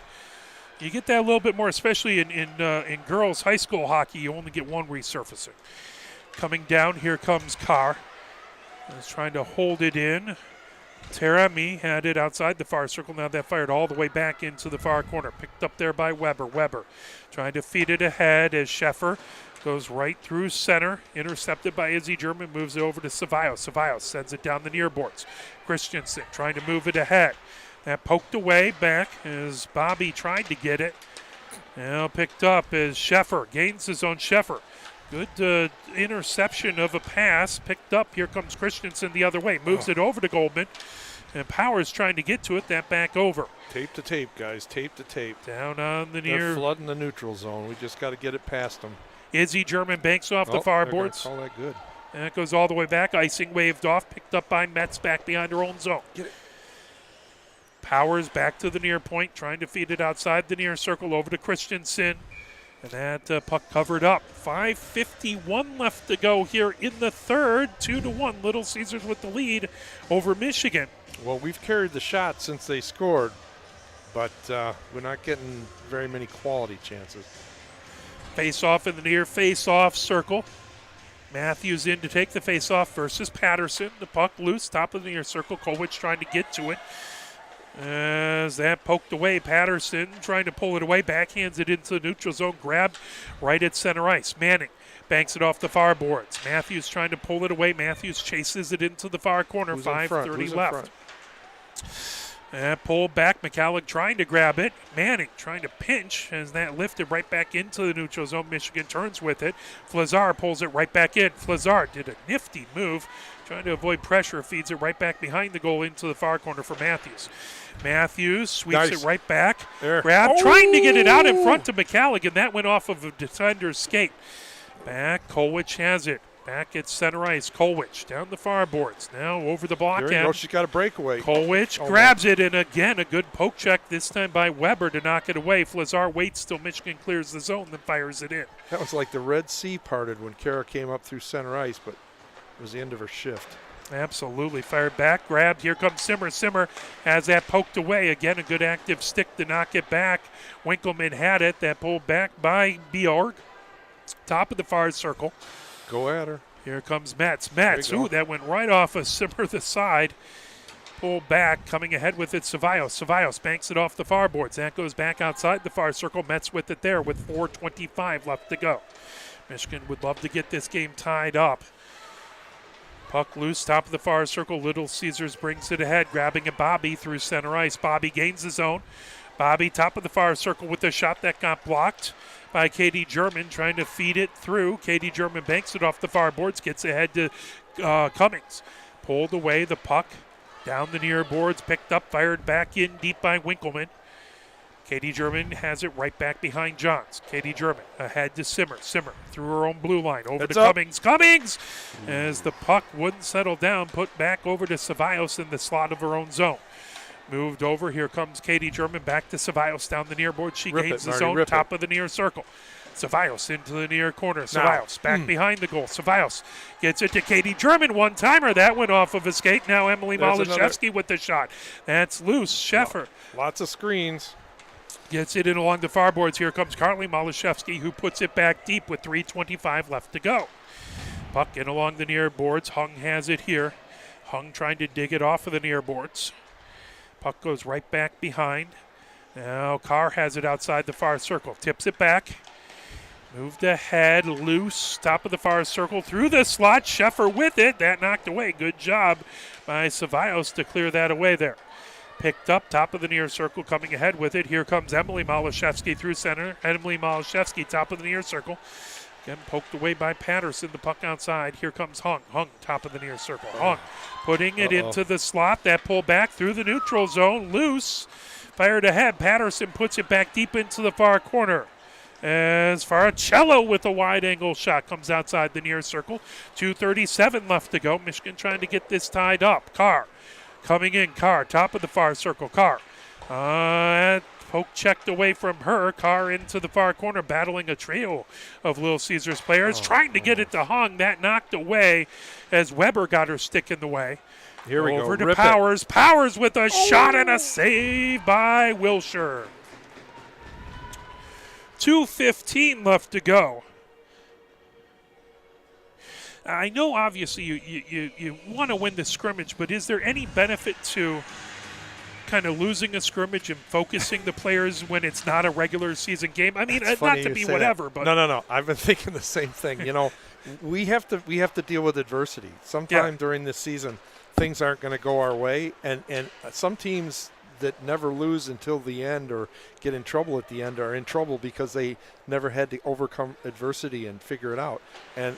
You get that a little bit more, especially in girls' high school hockey. You only get one resurfacing. Coming down, here comes Carr. He's trying to hold it in. Teremi had it outside the far circle. Now that fired all the way back into the far corner. Picked up there by Weber. Weber trying to feed it ahead as Sheffer goes right through center. Intercepted by Izzy German. Moves it over to Cevallos. Cevallos sends it down the near boards. Christensen trying to move it ahead. That poked away back as Bobby tried to get it. Now picked up as Sheffer gains his own. Sheffer. Good interception of a pass. Picked up. Here comes Christensen the other way. Moves it over to Goldman. And Powers trying to get to it. That back over. Tape to tape, guys. Tape to tape. Down on the near. They're flooding the neutral zone. We just got to get it past them. Izzy German banks off the far boards. Call that good. And it goes all the way back. Icing waved off. Picked up by Metz back behind her own zone. Get it. Powers back to the near point. Trying to feed it outside the near circle over to Christensen. And that puck covered up. 5:51 left to go here in the third. 2-1. Little Caesars with the lead over Michigan. Well, we've carried the shot since they scored, but we're not getting very many quality chances. Face-off in the near face-off circle. Matthews in to take the face-off versus Patterson. The puck loose, top of the near circle. Kolwich trying to get to it. As that poked away, Patterson trying to pull it away, backhands it into the neutral zone, grabbed right at center ice. Manning banks it off the far boards. Matthews trying to pull it away. Matthews chases it into the far corner. 5:30 left. And pulled back. McCallig trying to grab it. Manning trying to pinch as that lifted right back into the neutral zone. Michigan turns with it. Flazar pulls it right back in. Flazar did a nifty move, trying to avoid pressure. Feeds it right back behind the goal into the far corner for Matthews. Matthews sweeps it right back. There. Grab, trying to get it out in front to McCallig, and that went off of a defender's skate. Back, Kolwich has it. Back at center ice, Kolwich down the far boards. Now over the block There you go. end. She's got a breakaway. Kolwich grabs it, and again, a good poke check, this time by Weber to knock it away. Flazar waits till Michigan clears the zone, then fires it in. That was like the Red Sea parted when Kara came up through center ice, but it was the end of her shift. Absolutely. Fired back, grabbed. Here comes Simmer. Simmer has that poked away. Again, a good active stick to knock it back. Winkleman had it. That pulled back by Bjorg. Top of the far circle. Go at her. Here comes Metz. Metz, ooh, that went right off of Simmer the side. Pulled back, coming ahead with it, Cevallos. Cevallos banks it off the far boards. That goes back outside the far circle. Metz with it there with 4:25 left to go. Michigan would love to get this game tied up. Puck loose, top of the far circle. Little Caesars brings it ahead, grabbing it Bobby through center ice. Bobby gains the zone. Bobby, top of the far circle with a shot that got blocked by Katie German, trying to feed it through. Katie German banks it off the far boards, gets ahead to Cummings. Pulled away the puck, down the near boards, picked up, fired back in deep by Winkleman. Katie German has it right back behind Johns. Katie German ahead to Simmer. Simmer through her own blue line. Over to Cummings. Cummings! As the puck wouldn't settle down, put back over to Cevallos in the slot of her own zone. Moved over. Here comes Katie German back to Cevallos down the near board. She gains the zone, top of the near circle. Cevallos into the near corner. Cevallos back behind the goal. Cevallos gets it to Katie German. One-timer. That went off of a skate. Now Emily Malashevsky with the shot. That's loose. Sheffer. Lots of screens. Gets it in along the far boards. Here comes Carly Malashevsky, who puts it back deep with 3:25 left to go. Puck in along the near boards. Hung has it here. Hung trying to dig it off of the near boards. Puck goes right back behind. Now Carr has it outside the far circle. Tips it back. Moved ahead, loose, top of the far circle, through the slot. Sheffer with it. That knocked away. Good job by Cevallos to clear that away there. Picked up, top of the near circle, coming ahead with it. Here comes Emily Malashevsky through center. Emily Malashevsky, top of the near circle. Again, poked away by Patterson, the puck outside. Here comes Hung. Hung, top of the near circle. Hung putting it into the slot. That pull back through the neutral zone. Loose. Fired ahead. Patterson puts it back deep into the far corner. As Faricello with a wide angle shot comes outside the near circle. 2:37 left to go. Michigan trying to get this tied up. Carr coming in. Carr, top of the far circle. Carr. Poke checked away from her. Carr into the far corner, battling a trio of Little Caesars players, trying to get it to Hung. That knocked away as Weber got her stick in the way. Here we go. Over to Powers. Powers with a shot and a save by Wilshire. 2:15 left to go. I know obviously you want to win the scrimmage, but is there any benefit to kind of losing a scrimmage and focusing the players when it's not a regular season game? I mean, not to be whatever, but no. I've been thinking the same thing. You know, we have to deal with adversity. Sometime during this season, things aren't going to go our way, and some teams that never lose until the end or get in trouble at the end are in trouble because they never had to overcome adversity and figure it out. And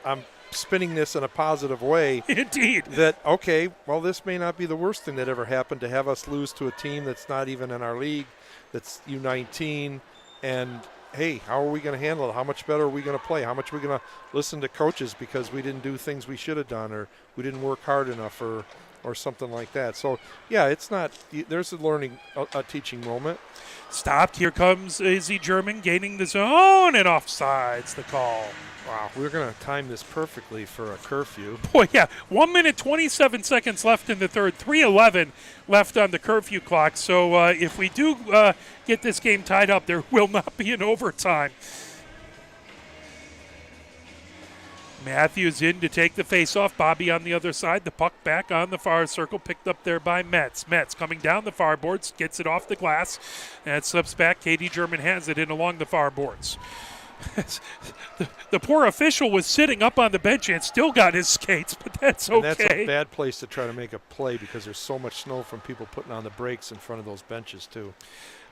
I'm spinning this in a positive way. Indeed. That, okay, well, this may not be the worst thing that ever happened to have us lose to a team that's not even in our league, that's U19, and hey, how are we going to handle it? How much better are we going to play? How much are we going to listen to coaches because we didn't do things we should have done, or we didn't work hard enough, or something like that. So, yeah, it's not – there's a teaching moment. Stopped. Here comes Izzy German gaining the zone, and offsides the call. Wow, we're going to time this perfectly for a curfew. Boy, yeah, 1 minute, 27 seconds left in the third, 3:11 left on the curfew clock. So if we do get this game tied up, there will not be an overtime. Matthews in to take the face-off. Bobby on the other side. The puck back on the far circle, picked up there by Metz. Metz coming down the far boards, gets it off the glass, and it slips back. Katie German has it in along the far boards. the poor official was sitting up on the bench and still got his skates, but that's okay. And that's a bad place to try to make a play because there's so much snow from people putting on the brakes in front of those benches too.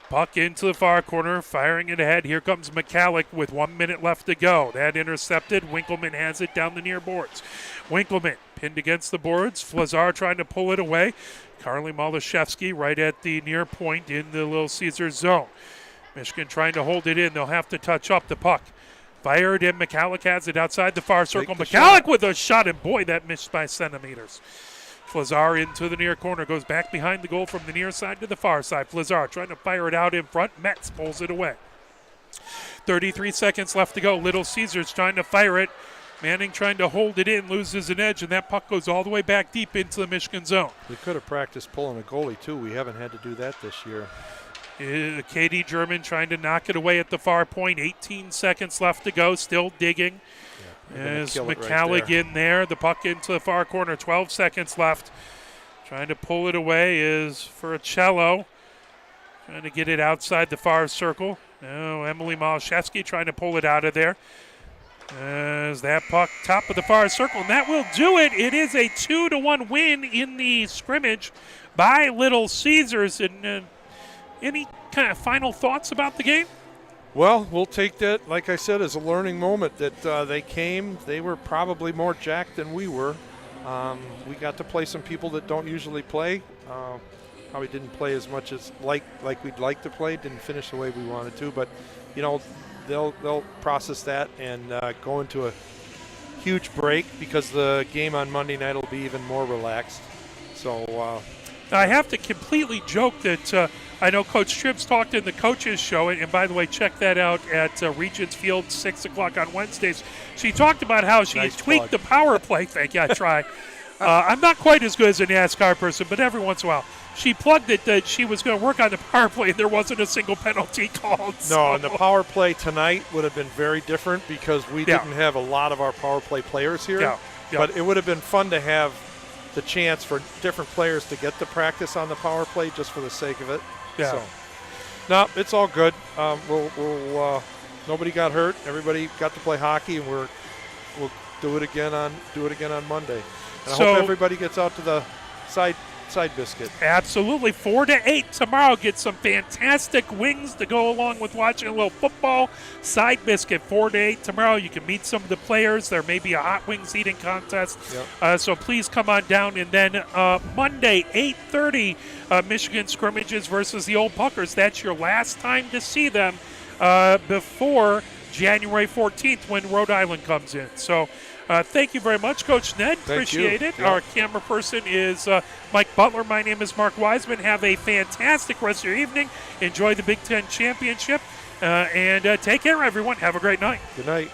Puck into the far corner, firing it ahead. Here comes McCallick with 1 minute left to go. That intercepted. Winkleman has it down the near boards. Winkleman pinned against the boards. Flazar trying to pull it away. Carly Malashevsky right at the near point in the Little Caesars zone. Michigan trying to hold it in. They'll have to touch up the puck. Fired in. McCallick has it outside the far circle. McCallick with a shot, and boy, that missed by centimeters. Flazar into the near corner, goes back behind the goal from the near side to the far side. Flazar trying to fire it out in front. Metz pulls it away. 33 seconds left to go. Little Caesars trying to fire it. Manning trying to hold it in, loses an edge, and that puck goes all the way back deep into the Michigan zone. We could have practiced pulling a goalie, too. We haven't had to do that this year. Katie German trying to knock it away at the far point. 18 seconds left to go, still digging. As McCallick right in there, the puck into the far corner, 12 seconds left. Trying to pull it away is Furicello. Trying to get it outside the far circle. Now Emily Malashevsky trying to pull it out of there. As that puck top of the far circle, and that will do it. It is a 2-1 win in the scrimmage by Little Caesars. And any kind of final thoughts about the game? Well, we'll take that, like I said, as a learning moment that they came. They were probably more jacked than we were. We got to play some people that don't usually play. Probably didn't play as much as like we'd like to play. Didn't finish the way we wanted to, but you know they'll process that and go into a huge break because the game on Monday night will be even more relaxed. So I have to completely joke that. I know Coach Tribbs talked in the coaches show, and by the way, check that out at Regents Field, 6 o'clock on Wednesdays. She talked about how she tweaked the power play. Thank you, I try. I'm not quite as good as a NASCAR person, but every once in a while. She plugged it that she was going to work on the power play, and there wasn't a single penalty called. No, and the power play tonight would have been very different because we didn't have a lot of our power play players here. Yeah. But it would have been fun to have the chance for different players to get the practice on the power play just for the sake of it. Yeah. So, no, it's all good. Nobody got hurt. Everybody got to play hockey, and we'll do it again on Monday. And I hope everybody gets out to the side biscuit. Absolutely, 4-8 tomorrow. Get some fantastic wings to go along with watching a little football. Side biscuit 4-8 tomorrow. You can meet some of the players. There may be a hot wings eating contest. Yep. So please come on down. And then Monday 8:30. Michigan scrimmages versus the Old Puckers. That's your last time to see them before January 14th when Rhode Island comes in. So thank you very much, Coach Ned. Appreciate it. Yeah. Our camera person is Mike Butler. My name is Mark Wiseman. Have a fantastic rest of your evening. Enjoy the Big Ten Championship. And take care, everyone. Have a great night. Good night.